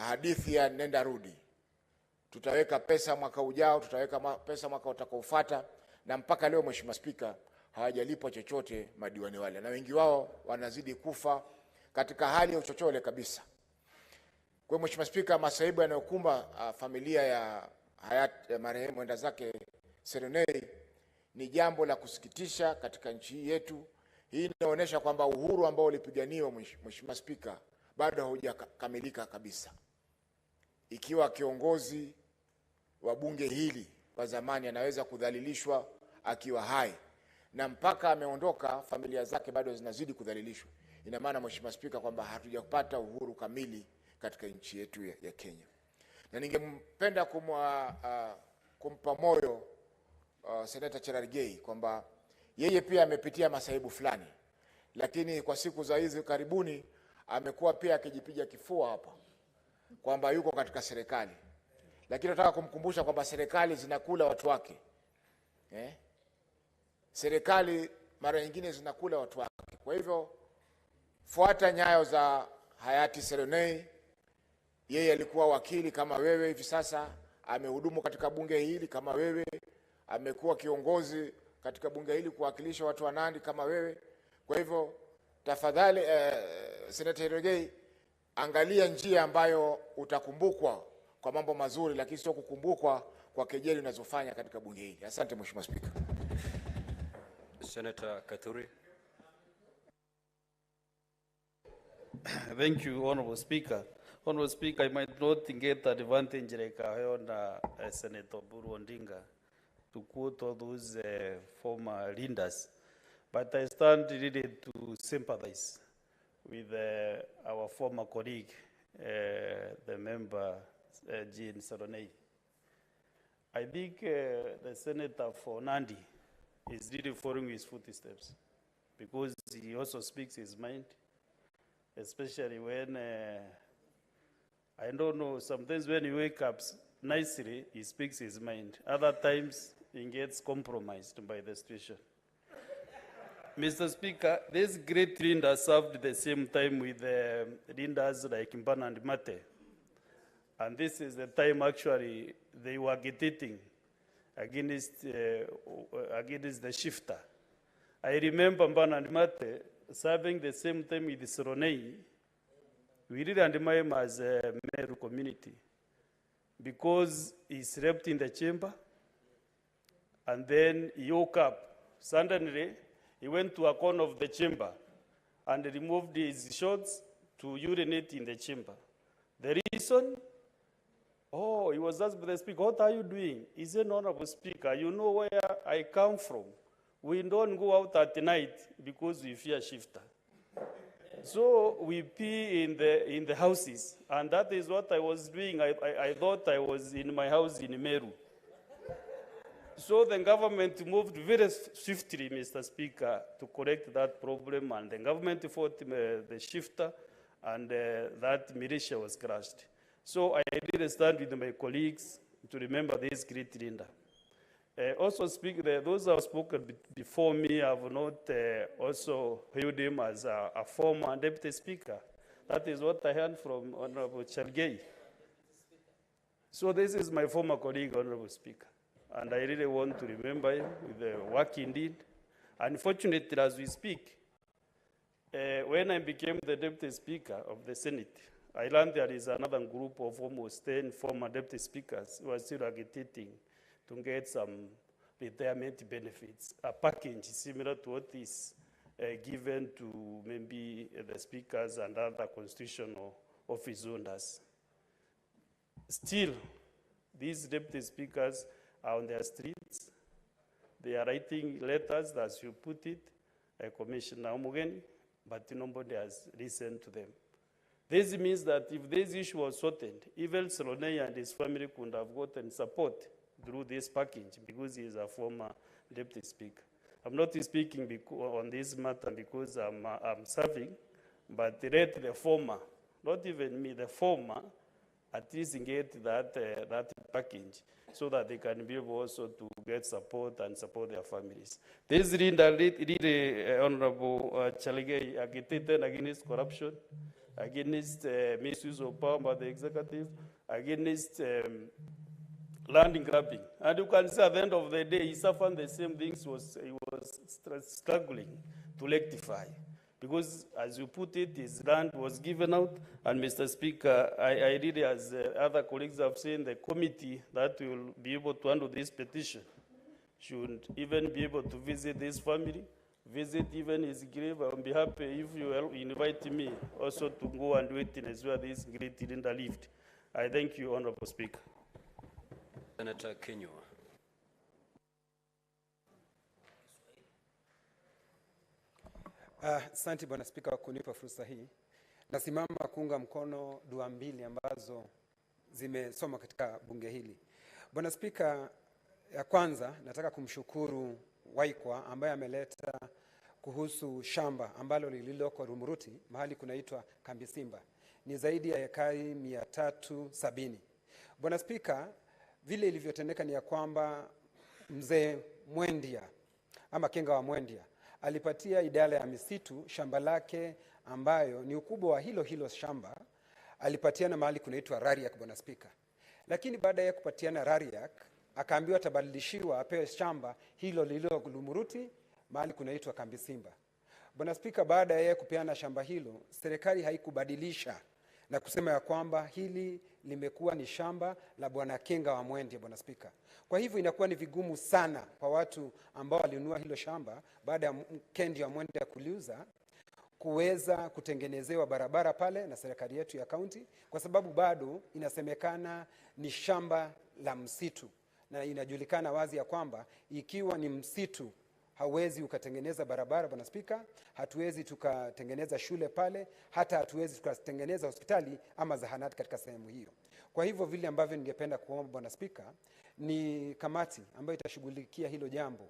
hadithi ya nenda rudi. Tutaweka pesa mwaka ujao, tutaweka pesa mwaka utakaofuata, na mpaka leo Mheshimiwa Spika hawajalipwa chochote madiwani wale, na wengi wao wanazidi kufa katika hali ya uchochole kabisa. Kwa Mheshimiwa Spika, masaibu yanayokumba familia ya hayati marehemu mwenda zake Seronei ni jambo la kusikitisha katika nchi yetu. Hii inaonyesha kwamba uhuru ambao ulipiganiwa, Mheshimiwa Spika, bado haujakamilika kabisa. Ikiwa kiongozi wa bunge hili wa zamani anaweza kudhalilishwa akiwa hai, na mpaka ameondoka familia zake bado zinazidi kudhalilishwa, ina maana Mheshimiwa Spika kwamba hatujapata uhuru kamili katika nchi yetu ya Kenya. Na ningempenda kumpa moyo Senator Cherargei kwamba yeye pia amepitia masaibu fulani, lakini kwa siku za hizi karibuni amekuwa pia akijipiga kifua hapa kwamba yuko katika serikali. Lakini nataka kumkumbusha kwamba serikali zinakula watu wake. Serikali mara nyingine zinakula watu wake. Kwa hivyo fuata nyayo za hayati Seronei. Yeye alikuwa wakili kama wewe, hivi sasa amehudumu katika bunge hili kama wewe, amekuwa kiongozi katika bunge hili kuwakilisha watu wa Nandi kama wewe. Kwa hivyo tafadhali Senator Cherargei, angalia njia ambayo utakumbukwa kwa mambo mazuri, lakini sio kukumbukwa kwa kejeli unazofanya katika bunge hili. Asante Mheshimiwa Spika. Senator Kathuri. Thank you, Honorable Speaker. Honorable Speaker, I might not get advantage like I heard Senator Buru Ondinga to quote all those former leaders, but I stand ready to sympathize with our former colleague, the member Jean Seronei. I think the senator for Nandi is really following his footsteps, because he also speaks his mind, especially when, I don't know, sometimes when he wakes up nicely, he speaks his mind. Other times, he gets compromised by the situation. Mr. Speaker, this great leader served the same time with leaders like Mbana and Mate. And this is the time actually they were agitating against the shifter. I remember Mbana and Mate serving the same time with Seronei. We really admire him as a Meru community because he slept in the chamber and then he woke up. Suddenly, he went to a corner of the chamber and removed his shorts to urinate in the chamber. The reason, oh, he was asked by the Speaker, what are you doing? He said, Honorable Speaker, you know where I come from. We don't go out at night because we fear shifter. So we pee in the houses, and that is what I was doing. I thought I was in my house in Meru. So the government moved very swiftly, Mr. Speaker, to correct that problem, and the government fought the shifter, and that militia was crushed. So I did stand with my colleagues to remember this great leader. Also, those who have spoken before me have not also hailed him as a former deputy speaker. That is what I heard from Honorable Chelgei. So this is my former colleague, Honorable Speaker, and I really want to remember him with the work he did. Unfortunately, as we speak, when I became the deputy speaker of the Senate, I learned there is another group of almost 10 former deputy speakers who are still agitating to get some retirement benefits, a package similar to what is given to maybe the speakers and other constitutional office holders. Still, these deputy speakers are on their streets. They are writing letters, as you put it, Commissioner Omugeni, but nobody has listened to them. This means that if this issue was sorted, even Solonei and his family could have gotten support through this package because he is a former deputy speaker. I'm not speaking on this matter because I'm serving, but let the former, not even me, the former, at least get that package so that they can be able also to get support and support their families. This really Honorable Chelgei agitated against corruption, against misuse of power by the executive, against land grabbing. And you can see at the end of the day, he suffered the same things he was struggling to rectify. Because, as you put it, his land was given out. And, Mr. Speaker, I really, as other colleagues have said, the committee that will be able to handle this petition should even be able to visit this family, visit even his grave. I'll be happy if you will invite me also to go and witness where this great leader lived. I thank you, Honorable Speaker. Senator Kenyan. Asante Bwana Spika kwa kunipa fursa hii. Nasimama kuunga mkono dua mbili ambazo zimesoma katika bunge hili. Bwana Spika, ya kwanza nataka kumshukuru Waikwa ambaye ameleta kuhusu shamba ambalo lililoko Rumuruti, mahali kunaitwa Kambi Simba. Ni zaidi ya ekari 370. Bwana Spika, vile ilivyotendeka ni ya kwamba mzee Mwendia ama Kenga wa Mwendia alipatia idara ya misitu shamba lake ambayo ni ukubwa wa hilo shamba, alipatiana mahali kunaitwa Rariak, Bwana Spika. Lakini baada ya kupatiana Rariak, akaambiwa tabadilishiwa apewe shamba hilo lililo Rumuruti mahali kunaitwa Kambi Simba. Bwana Spika, baada ya kupeana shamba hilo, serikali haikubadilisha na kusema ya kwamba hili limekuwa ni shamba la Bwana Kenga wa Mwendia, Bwana Spika. Kwa hivyo inakuwa ni vigumu sana kwa watu ambao walinunua hilo shamba baada ya Kendi wa Mwendia kuliuza kuweza kutengenezewa barabara pale na serikali yetu ya kaunti, kwa sababu bado inasemekana ni shamba la msitu, na inajulikana wazi ya kwamba ikiwa ni msitu hauwezi ukatengeneza barabara, Bwana Spika, hatuwezi tukatengeneza shule pale, hata hatuwezi tukatengeneza hospitali ama zahanati katika sehemu hiyo. Kwa hivyo vile ambavyo ningependa kuomba Bwana Spika ni kamati ambayo itashughulikia hilo jambo.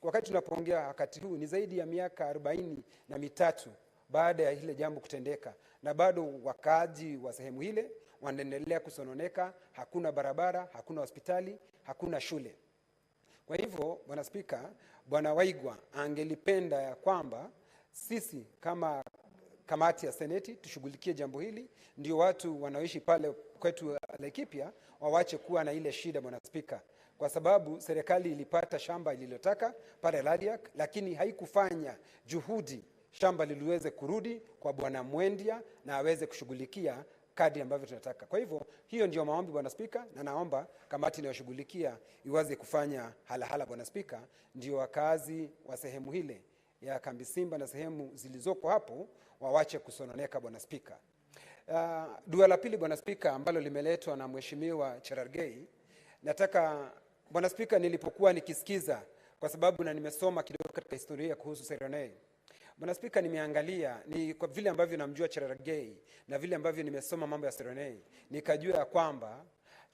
Wakati tunapoongea wakati huu ni zaidi ya miaka 43 baada ya ile jambo kutendeka, na bado wakaaji wa sehemu ile wanaendelea kusononeka, hakuna barabara, hakuna hospitali, hakuna shule. Kwa hivyo Bwana Spika, Bwana Waigwa angelipenda ya kwamba sisi kama kamati ya Seneti tushughulikie jambo hili, ndio watu wanaoishi pale kwetu Laikipia wawache kuwa na ile shida, Bwana Spika, kwa sababu serikali ilipata shamba ililotaka pale Rariak, lakini haikufanya juhudi shamba liliweze kurudi kwa Bwana Mwendia na aweze kushughulikia kadi ambavyo tunataka. Kwa hivyo hiyo ndio maombi Bwana Spika, na naomba kamati inayoshughulikia iwaze kufanya halahala Bwana Spika, ndio wakazi wa sehemu hile ya Kambi Simba na sehemu zilizoko hapo wawache kusononeka, Bwana Spika. Dua la pili, Bwana Spika, ambalo limeletwa na Mheshimiwa Cherargei, nataka Bwana Spika, nilipokuwa nikisikiza, kwa sababu na nimesoma kidogo katika historia kuhusu Seronei, Bwana Spika, nimeangalia ni kwa vile ambavyo namjua Cherargei na vile ambavyo nimesoma mambo ya Seronei, nikajua ya kwamba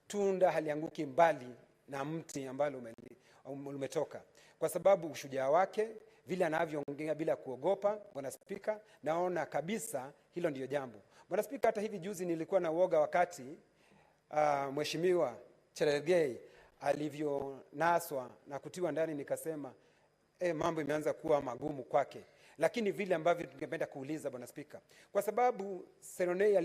tunda halianguki mbali na mti ambalo umetoka, kwa sababu ushujaa wake, vile anavyoongea bila kuogopa, Bwana Spika, naona kabisa hilo ndiyo jambo. Bwana Spika, hata hivi juzi nilikuwa na uoga wakati Mheshimiwa Cherargei alivyonaswa na kutiwa ndani, nikasema mambo imeanza kuwa magumu kwake. Lakini vile ambavyo tungependa kuuliza, Bwana Spika, kwa sababu Seronei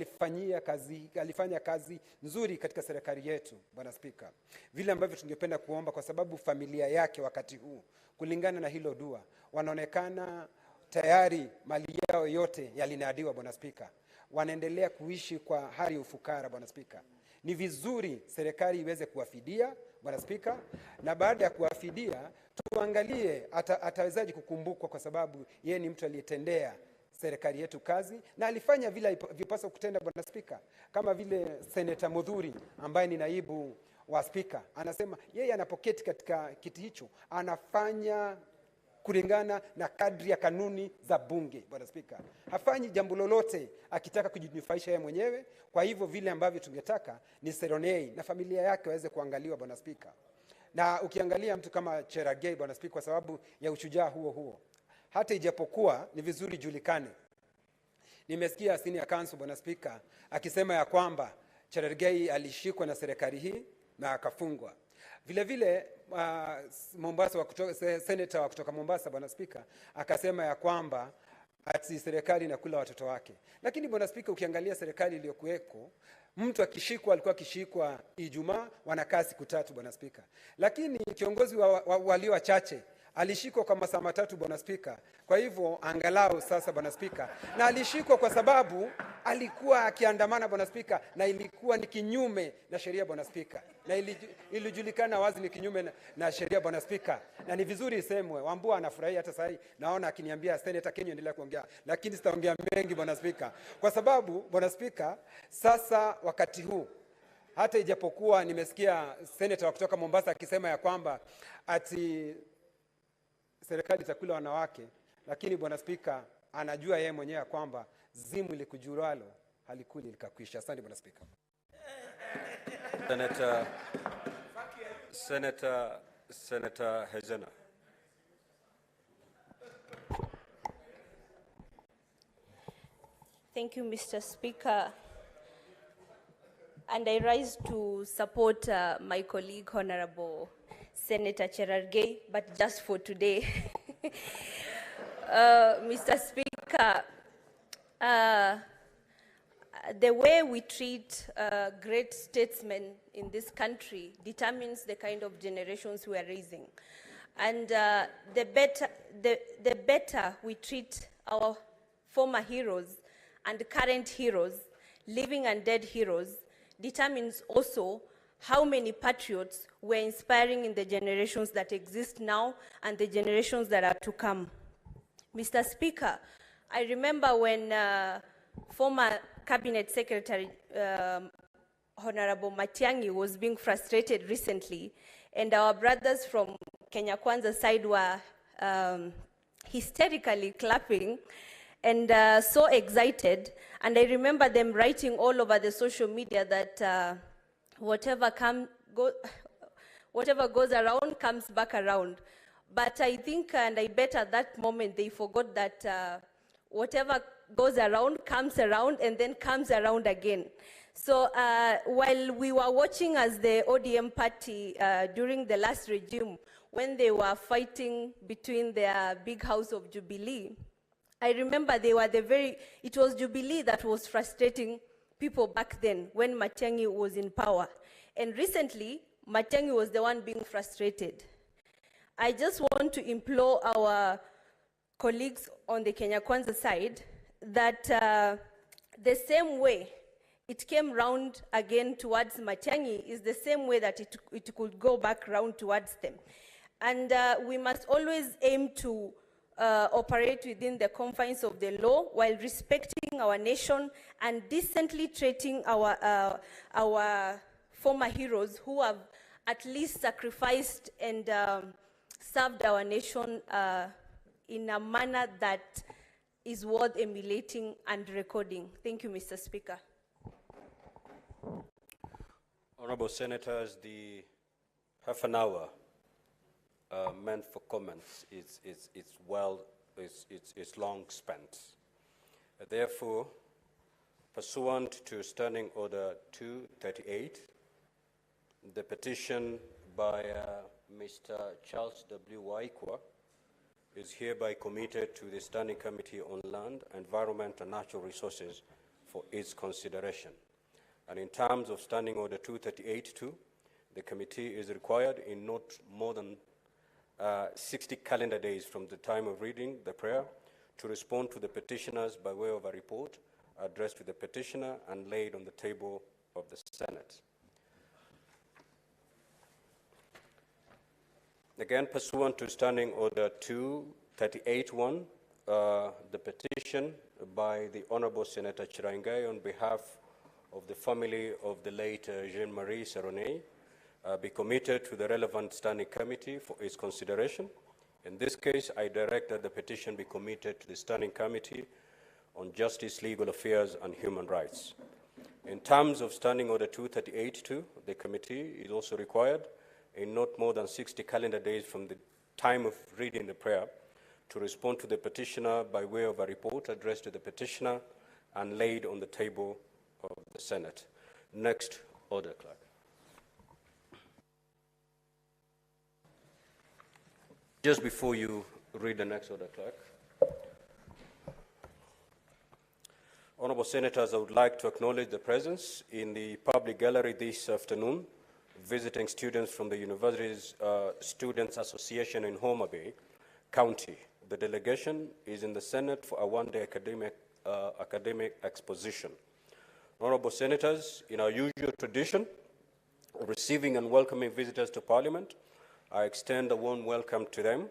alifanya kazi nzuri katika serikali yetu, Bwana Spika, vile ambavyo tungependa kuomba, kwa sababu familia yake wakati huu, kulingana na hilo dua, wanaonekana tayari mali yao yote yalinadiwa, Bwana Spika, wanaendelea kuishi kwa hali ya ufukara, Bwana Spika. Ni vizuri serikali iweze kuwafidia, Bwana Spika, na baada ya kuwafidia tuangalie atawezaje kukumbukwa, kwa sababu yeye ni mtu aliyetendea serikali yetu kazi na alifanya vile vipaswa kutenda, Bwana Spika. Kama vile Seneta Mudhuri ambaye ni naibu wa Spika anasema yeye anapoketi katika kiti hicho anafanya kulingana na kadri ya kanuni za bunge, Bwana Spika. Hafanyi jambo lolote akitaka kujinufaisha yeye mwenyewe. Kwa hivyo vile ambavyo tungetaka ni Seronei na familia yake waweze kuangaliwa, Bwana Spika. Na ukiangalia mtu kama Cherargei, Bwana Spika, kwa sababu ya ushujaa huo, hata ijapokuwa ni vizuri julikane, nimesikia senior counsel, Bwana Spika, akisema ya kwamba Cherargei alishikwa na serikali hii na akafungwa. Vile vile Mombasa senator wa kutoka Mombasa, Bwana Spika, akasema ya kwamba ati serikali inakula watoto wake. Lakini Bwana Spika, ukiangalia serikali iliyokuweko, mtu akishikwa alikuwa akishikwa Ijumaa, wanakaa siku 3, Bwana Spika. Lakini kiongozi walio wachache alishikwa kwa masaa 3, Bwana Spika. Kwa hivyo angalau sasa, Bwana Spika, na alishikwa kwa sababu alikuwa akiandamana, Bwana Spika, na ilikuwa ni kinyume na sheria, Bwana Spika, na ilijulikana wazi ni kinyume na sheria, Bwana Spika, na ni vizuri isemwe. Wambua anafurahia hata sasa, naona akiniambia Senator Kenyan endelea kuongea, lakini sitaongea mengi, Bwana Spika, kwa sababu, Bwana Spika, sasa wakati huu, hata ijapokuwa nimesikia senator kutoka Mombasa akisema ya kwamba ati serikali itakula wanawake, lakini Bwana Spika, anajua yeye mwenyewe kwamba zimu likujuralo halikuli likakwisha. Asante, Bwana Spika. Senator Hezena. Thank you, Mr. Speaker. And I rise to support my colleague, Honorable Senator Cherargei, but just for today. Mr. Speaker, the way we treat great statesmen in this country determines the kind of generations we are raising. And the better we treat our former heroes and current heroes, living and dead heroes, determines also how many patriots we're inspiring in the generations that exist now and the generations that are to come. Mr. Speaker, I remember when former Cabinet Secretary Honorable Matiang'i was being frustrated recently, and our brothers from Kenya Kwanza's side were hysterically clapping and so excited. And I remember them writing all over the social media that whatever goes around comes back around. But I think, and I bet at that moment, they forgot that whatever goes around comes around and then comes around again. So while we were watching as the ODM party during the last regime, when they were fighting between their big house of Jubilee, I remember it was Jubilee that was frustrating people back then when Matiang'i was in power. And recently, Matiang'i was the one being frustrated. I just want to implore our colleagues on the Kenya Kwanza side that the same way it came round again towards Matiang'i is the same way that it could go back round towards them. And we must always aim to operate within the confines of the law while respecting our nation and decently treating our former heroes who have at least sacrificed and served our nation in a manner that is worth emulating and recording. Thank you, Mr. Speaker. Honorable Senators, the half an hour meant for comments is long spent. Therefore, pursuant to Standing Order 238, the petition by Mr. Charles W. Waikwa is hereby committed to the Standing Committee on Land, Environment and Natural Resources for its consideration. And in terms of Standing Order 238-2, the committee is required in not more than 60 calendar days from the time of reading the prayer to respond to the petitioners by way of a report addressed to the petitioner and laid on the table of the Senate. Again, pursuant to Standing Order 238-1, the petition by the Honorable Senator Chirangai on behalf of the family of the late Jean-Marie Seroney be committed to the relevant standing committee for its consideration. In this case, I direct that the petition be committed to the Standing Committee on Justice, Legal Affairs and Human Rights. In terms of Standing Order 238-2, the committee is also required in not more than 60 calendar days from the time of reading the prayer to respond to the petitioner by way of a report addressed to the petitioner and laid on the table of the Senate. Next, Order Clerk. Just before you read the next Order Clerk, Honorable Senators, I would like to acknowledge the presence in the public gallery this afternoon, visiting students from the University's Students Association in Homa Bay County. The delegation is in the Senate for a one-day academic exposition. Honorable Senators, in our usual tradition of receiving and welcoming visitors to Parliament, I extend a warm welcome to them,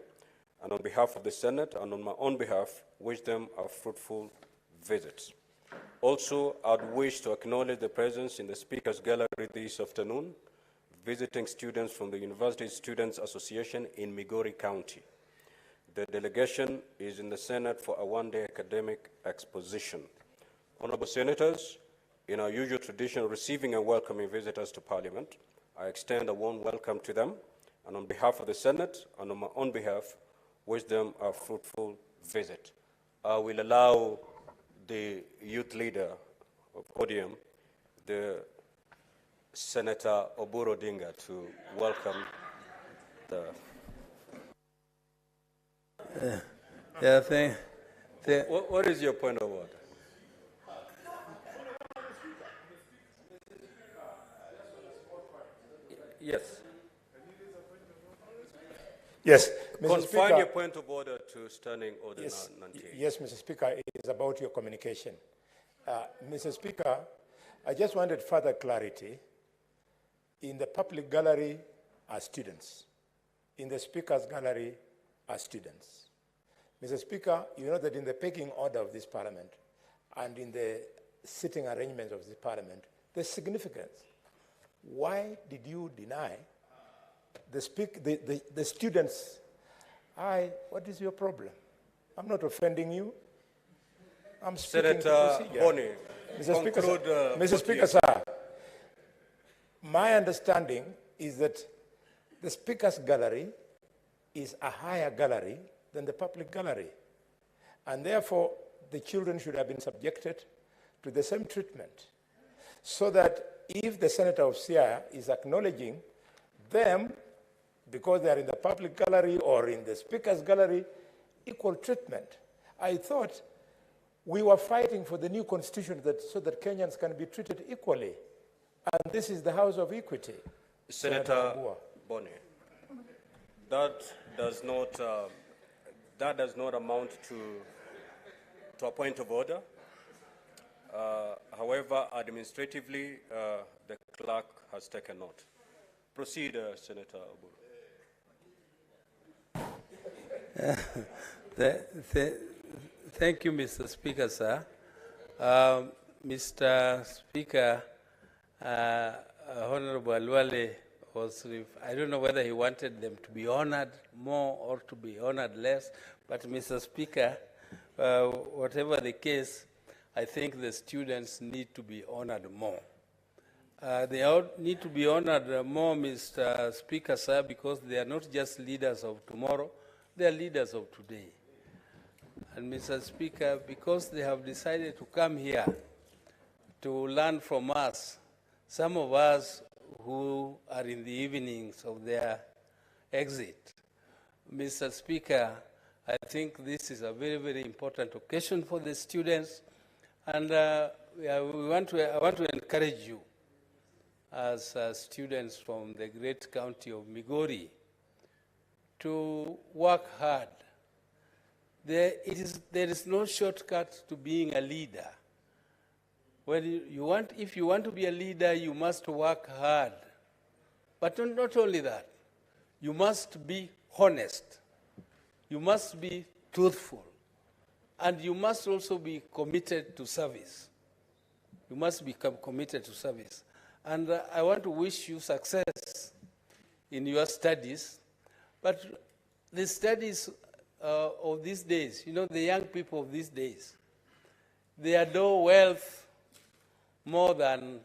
and on behalf of the Senate and on my own behalf, wish them a fruitful visit. Also, I'd wish to acknowledge the presence in the Speaker's Gallery this afternoon, visiting students from the University Students Association in Migori County. The delegation is in the Senate for a one-day academic exposition. Honorable Senators, in our usual tradition of receiving and welcoming visitors to Parliament, I extend a warm welcome to them, and on behalf of the Senate and on my own behalf, wish them a fruitful visit. I will allow the youth leader of podium, the Senator Oburu Odinga, to welcome the... What is your point of order? Yes. Yes, Mr. Confine Speaker, your point of order to Standing Order 98. Yes, Mr. Speaker, it is about your communication. Mr. Speaker, I just wanted further clarity. In the public gallery are students. In the Speaker's gallery are students. Mr. Speaker, you know that in the pecking order of this Parliament and in the sitting arrangements of this Parliament, there's significance. Why did you deny the students? What is your problem? I'm not offending you. I'm speaking Senator to procedure. Boni, Mr. Speaker, conclude, Mr. Speaker, sir, my understanding is that the Speaker's gallery is a higher gallery than the public gallery. And therefore, the children should have been subjected to the same treatment. So that if the Senator of Siaya is acknowledging them, because they are in the public gallery or in the Speaker's gallery, equal treatment. I thought we were fighting for the new constitution so that Kenyans can be treated equally. And this is the house of equity. Senator Boni, that does not amount to a point of order. However, administratively, the clerk has taken note. Proceed, Senator Oburu. Thank you, Mr. Speaker, sir. Mr. Speaker, Honorable Alwale I don't know whether he wanted them to be honored more or to be honored less, but Mr. Speaker, whatever the case, I think the students need to be honored more. They need to be honored more, Mr. Speaker, sir, because they are not just leaders of tomorrow, they are leaders of today. And Mr. Speaker, because they have decided to come here to learn from us, some of us who are in the evenings of their exit, Mr. Speaker, I think this is a very, very important occasion for the students, and I want to encourage you as students from the great county of Migori to work hard. There is no shortcut to being a leader. If you want to be a leader, you must work hard. But not only that, you must be honest. You must be truthful. And you must also be committed to service. You must become committed to service. And I want to wish you success in your studies. But the studies of these days, you know, the young people of these days, they adore wealth more than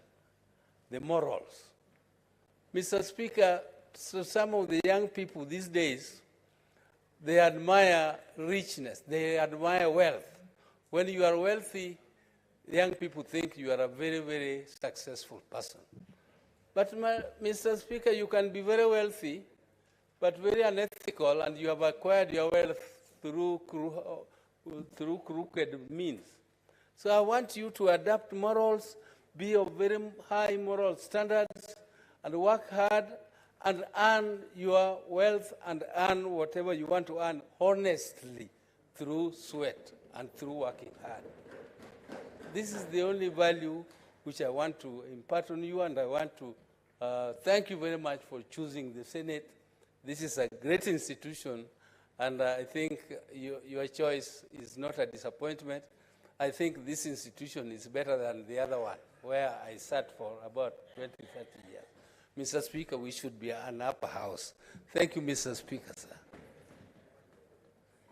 the morals. Mr. Speaker, so some of the young people these days, they admire richness, they admire wealth. When you are wealthy, young people think you are a very, very successful person. But Mr. Speaker, you can be very wealthy, but very unethical, and you have acquired your wealth through crooked means. So I want you to adapt morals, be of very high moral standards, and work hard and earn your wealth and earn whatever you want to earn honestly through sweat and through working hard. This is the only value which I want to impart on you, and I want to thank you very much for choosing the Senate. This is a great institution, and I think your choice is not a disappointment. I think this institution is better than the other one, where I sat for about 20, 30 years. Mr. Speaker, we should be an upper house. Thank you, Mr. Speaker, sir.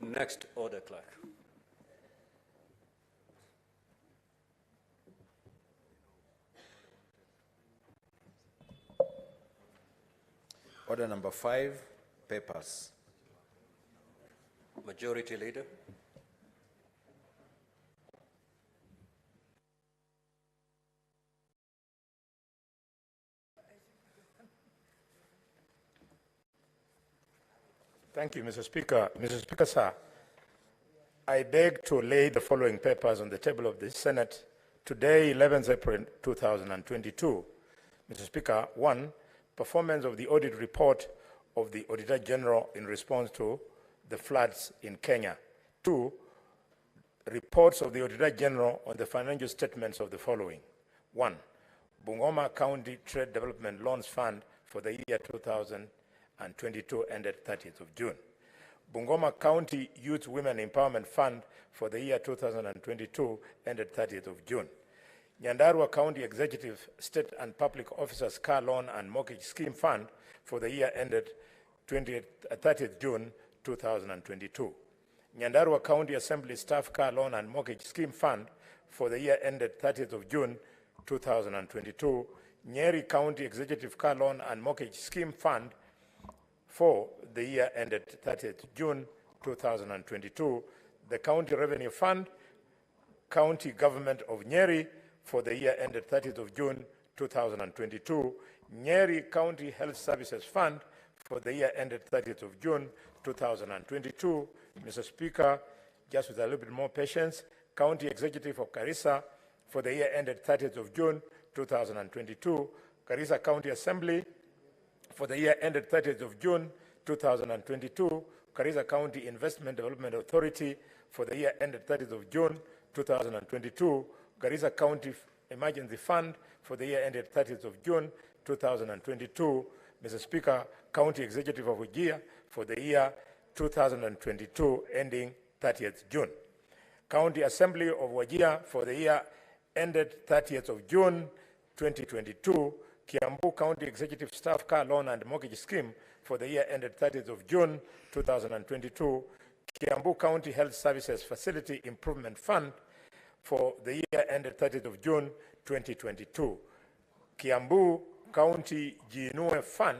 Next order, clerk. Order number 5, papers. Majority Leader. Thank you, Mr. Speaker. Mr. Speaker, sir, I beg to lay the following papers on the table of the Senate today, 11th April 2022. Mr. Speaker, 1, performance of the audit report of the Auditor General in response to the floods in Kenya. 2, reports of the Auditor General on the financial statements of the following. 1, Bungoma County Trade Development Loans Fund for the year 2022 ended 30th of June. Bungoma County Youth Women Empowerment Fund for the year 2022 ended 30th of June. Nyandarua County Executive State and Public Officers Car Loan and Mortgage Scheme Fund for the year ended 30th June 2022. Nyandarua County Assembly Staff Car Loan and Mortgage Scheme Fund for the year ended 30th of June 2022. Nyeri County Executive Car Loan and Mortgage Scheme Fund for the year ended 30th June 2022. The County Revenue Fund, County Government of Nyeri for the year ended 30th of June 2022. Nyeri County Health Services Fund for the year ended 30th of June 2022. Mr. Speaker, just with a little bit more patience, County Executive of Garissa for the year ended 30th of June 2022. Garissa County Assembly for the year ended 30th of June 2022. Garissa County Investment Development Authority for the year ended 30th of June 2022. Garissa County Emergency Fund for the year ended 30th of June 2022. Mr. Speaker, County Executive of Ujia for the year 2022 ending 30th June. County Assembly of Wajir for the year ended 30th of June 2022. Kiambu County Executive Staff Car Loan and Mortgage Scheme for the year ended 30th of June 2022. Kiambu County Health Services Facility Improvement Fund for the year ended 30th of June 2022. Kiambu County Jinue Fund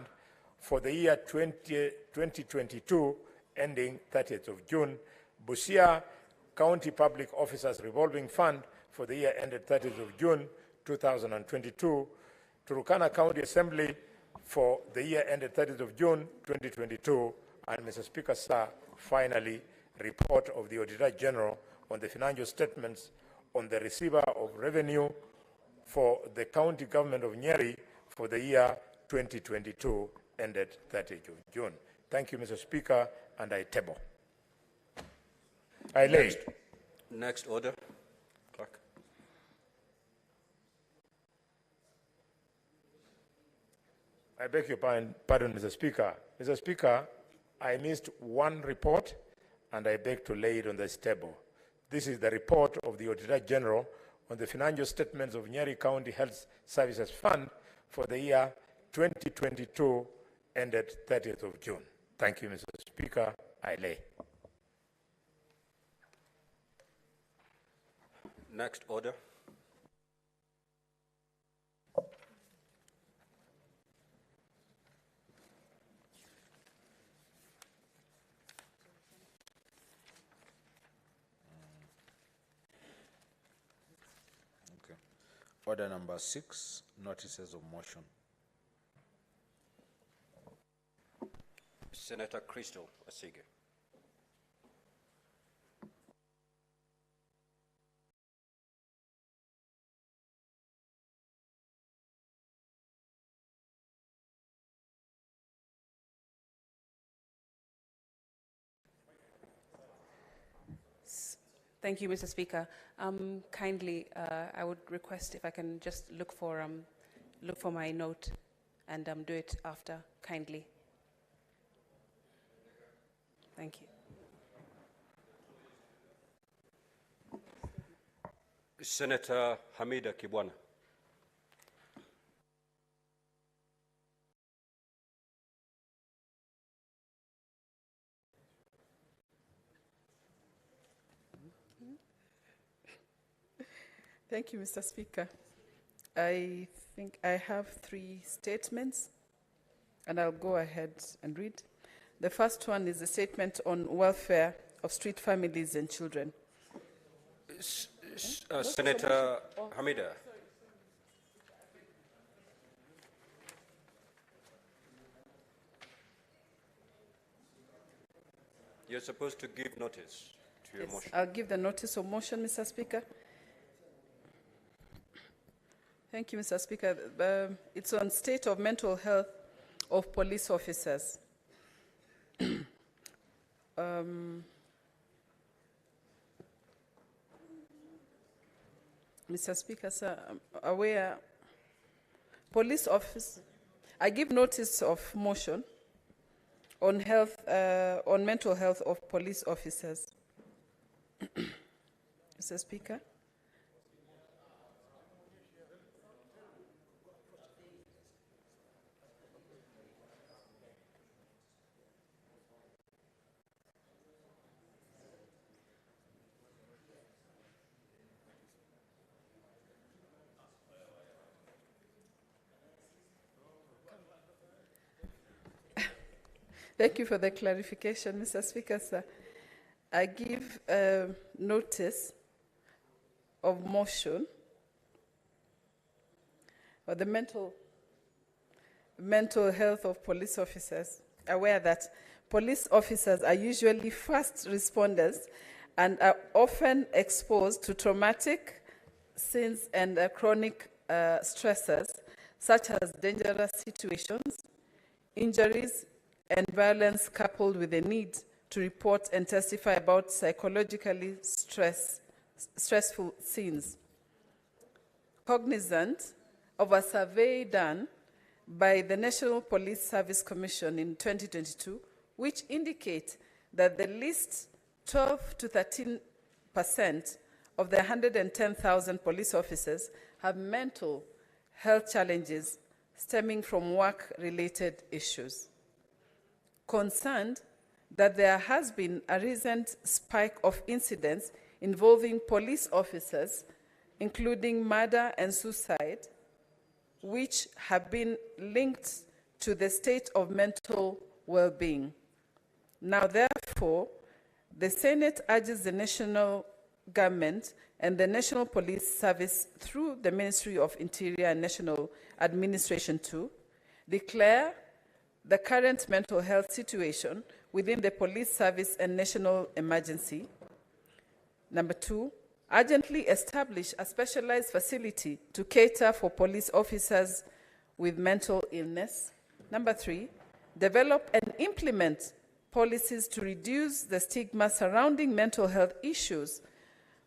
for the year 2022 ending 30th of June. Busia County Public Officers Revolving Fund for the year ended 30th of June 2022. Turkana County Assembly for the year ended 30th of June 2022. And Mr. Speaker, sir, finally, report of the Auditor General on the financial statements on the receiver of revenue for the county government of Nyeri for the year 2022 ended 30th of June. Thank you, Mr. Speaker, and I table. I lay. Next order. Clerk. I beg your pardon, Mr. Speaker. Mr. Speaker, I missed one report, and I beg to lay it on this table. This is the report of the Auditor General on the financial statements of Nyeri County Health Services Fund for the year 2022 ended 30th of June. Thank you, Mr. Speaker. I lay. Next order. Okay. Order number 6, notices of motion. Senator Crystal Asige. Thank you, Mr. Speaker. Kindly, I would request if I can just look for my note and do it after, kindly. Thank you. Senator Hamida Kibwana. Thank you, Mr. Speaker. I think I have 3 statements, and I'll go ahead and read. The first one is a statement on welfare of street families and children. Senator Hamida. You're supposed to give notice to your motion. I'll give the notice of motion, Mr. Speaker. Thank you, Mr. Speaker. It's on state of mental health of police officers. Mr. Speaker, sir, I'm aware, police office, I give notice of motion on health, on mental health of police officers. Mr. Speaker. Thank you for the clarification, Mr. Speaker, sir. I give notice of motion for the mental health of police officers, aware that police officers are usually first responders and are often exposed to traumatic scenes and chronic stressors, such as dangerous situations, injuries, and violence, coupled with the need to report and testify about psychologically stressful scenes. Cognizant of a survey done by the National Police Service Commission in 2022, which indicate that the least 12 to 13% of the 110,000 police officers have mental health challenges stemming from work-related issues. Concerned that there has been a recent spike of incidents involving police officers, including murder and suicide, which have been linked to the state of mental well-being. Now, therefore, the Senate urges the national government and the National Police Service through the Ministry of Interior and National Administration to declare the current mental health situation within the police service and national emergency. Number 2, urgently establish a specialized facility to cater for police officers with mental illness. Number 3, develop and implement policies to reduce the stigma surrounding mental health issues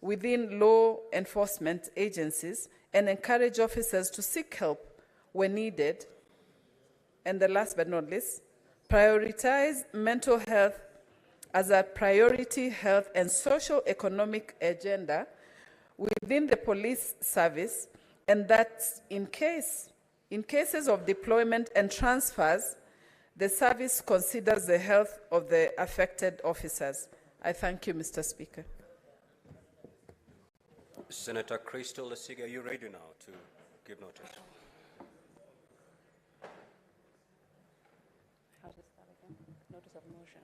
within law enforcement agencies and encourage officers to seek help when needed. And the last but not least, prioritize mental health as a priority health and socio-economic agenda within the police service, and that in cases of deployment and transfers, the service considers the health of the affected officers. I thank you, Mr. Speaker. Senator Crystal Lesiga, are you ready now to give notice? How does that again? Notice of motion.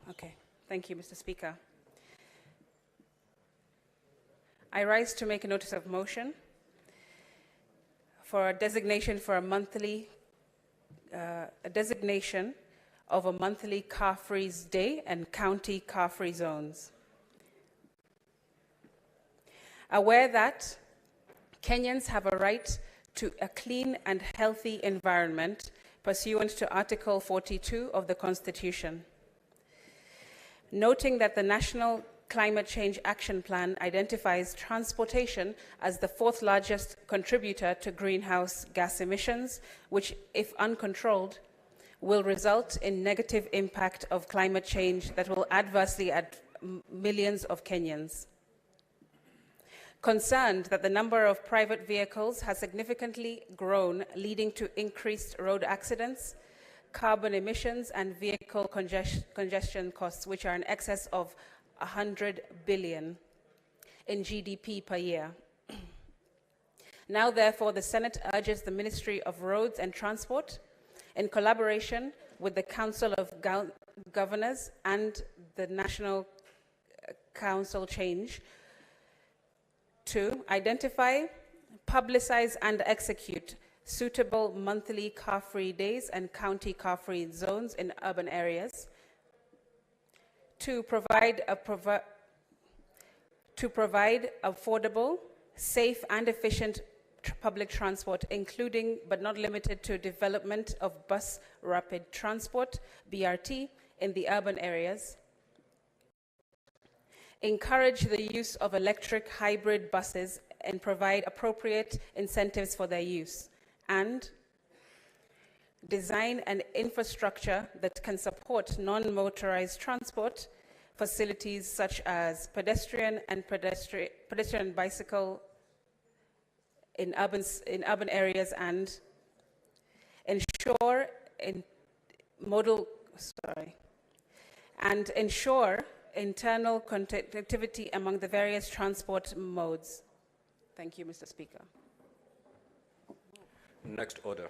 Okay. Thank you, Mr. Speaker. I rise to make a notice of motion for a designation for a monthly, of a monthly car-free day and county car-free zones. Aware that Kenyans have a right to a clean and healthy environment pursuant to Article 42 of the Constitution. Noting that the National Climate Change Action Plan identifies transportation as the 4th largest contributor to greenhouse gas emissions, which, if uncontrolled, will result in negative impact of climate change that will adversely affect millions of Kenyans. Concerned that the number of private vehicles has significantly grown, leading to increased road accidents, carbon emissions, and vehicle congestion costs, which are in excess of 100 billion in GDP per year. Now, therefore, the Senate urges the Ministry of Roads and Transport, in collaboration with the Council of Governors and the National Council Change, to identify, publicize, and execute suitable monthly car-free days and county car-free zones in urban areas, to provide affordable, safe, and efficient public transport, including but not limited to development of bus rapid transport, BRT, in the urban areas, encourage the use of electric hybrid buses and provide appropriate incentives for their use, and design an infrastructure that can support non-motorized transport facilities such as pedestrian and bicycle in urban areas, and ensure internal connectivity among the various transport modes. Thank you, Mr. Speaker. Next order.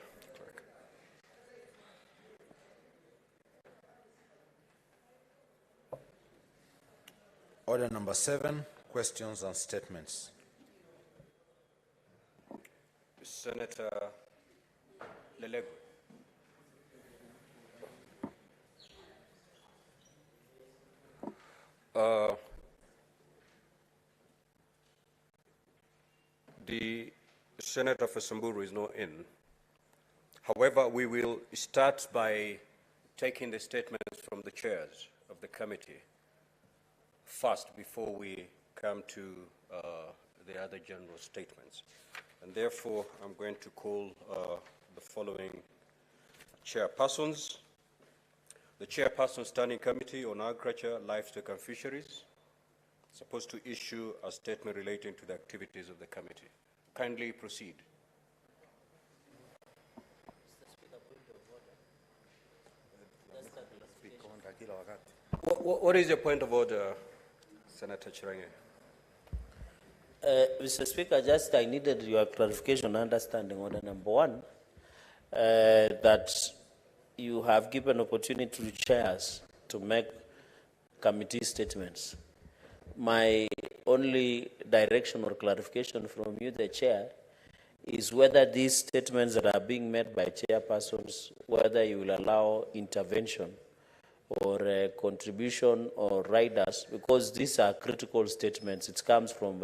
Order number 7, questions and statements. Senator Lelego. The Senator for Samburu is not in. However, we will start by taking the statements from the chairs of the committee first before we come to the other general statements. And therefore, I'm going to call the following chairpersons. The Chairperson Standing Committee on Agriculture, Livestock and Fisheries is supposed to issue a statement relating to the activities of the committee. Kindly proceed. What is your point of order, Senator Chirange? Mr. Speaker, just I needed your clarification, understanding order number one, that you have given opportunity to chairs to make committee statements. My only direction or clarification from you, the chair, is whether these statements that are being made by chairpersons, whether you will allow intervention or contribution or riders, because these are critical statements. It comes from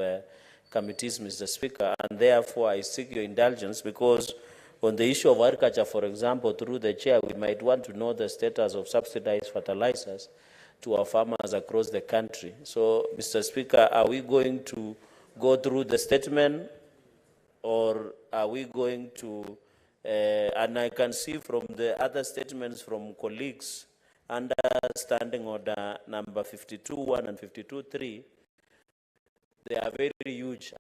committees, Mr. Speaker, and therefore I seek your indulgence, because on the issue of agriculture, for example, through the chair, we might want to know the status of subsidized fertilizers to our farmers across the country. So, Mr. Speaker, are we going to go through the statement, or are we going to, and I can see from the other statements from colleagues under Standing Order number 52.1 and 52.3, they are very huge.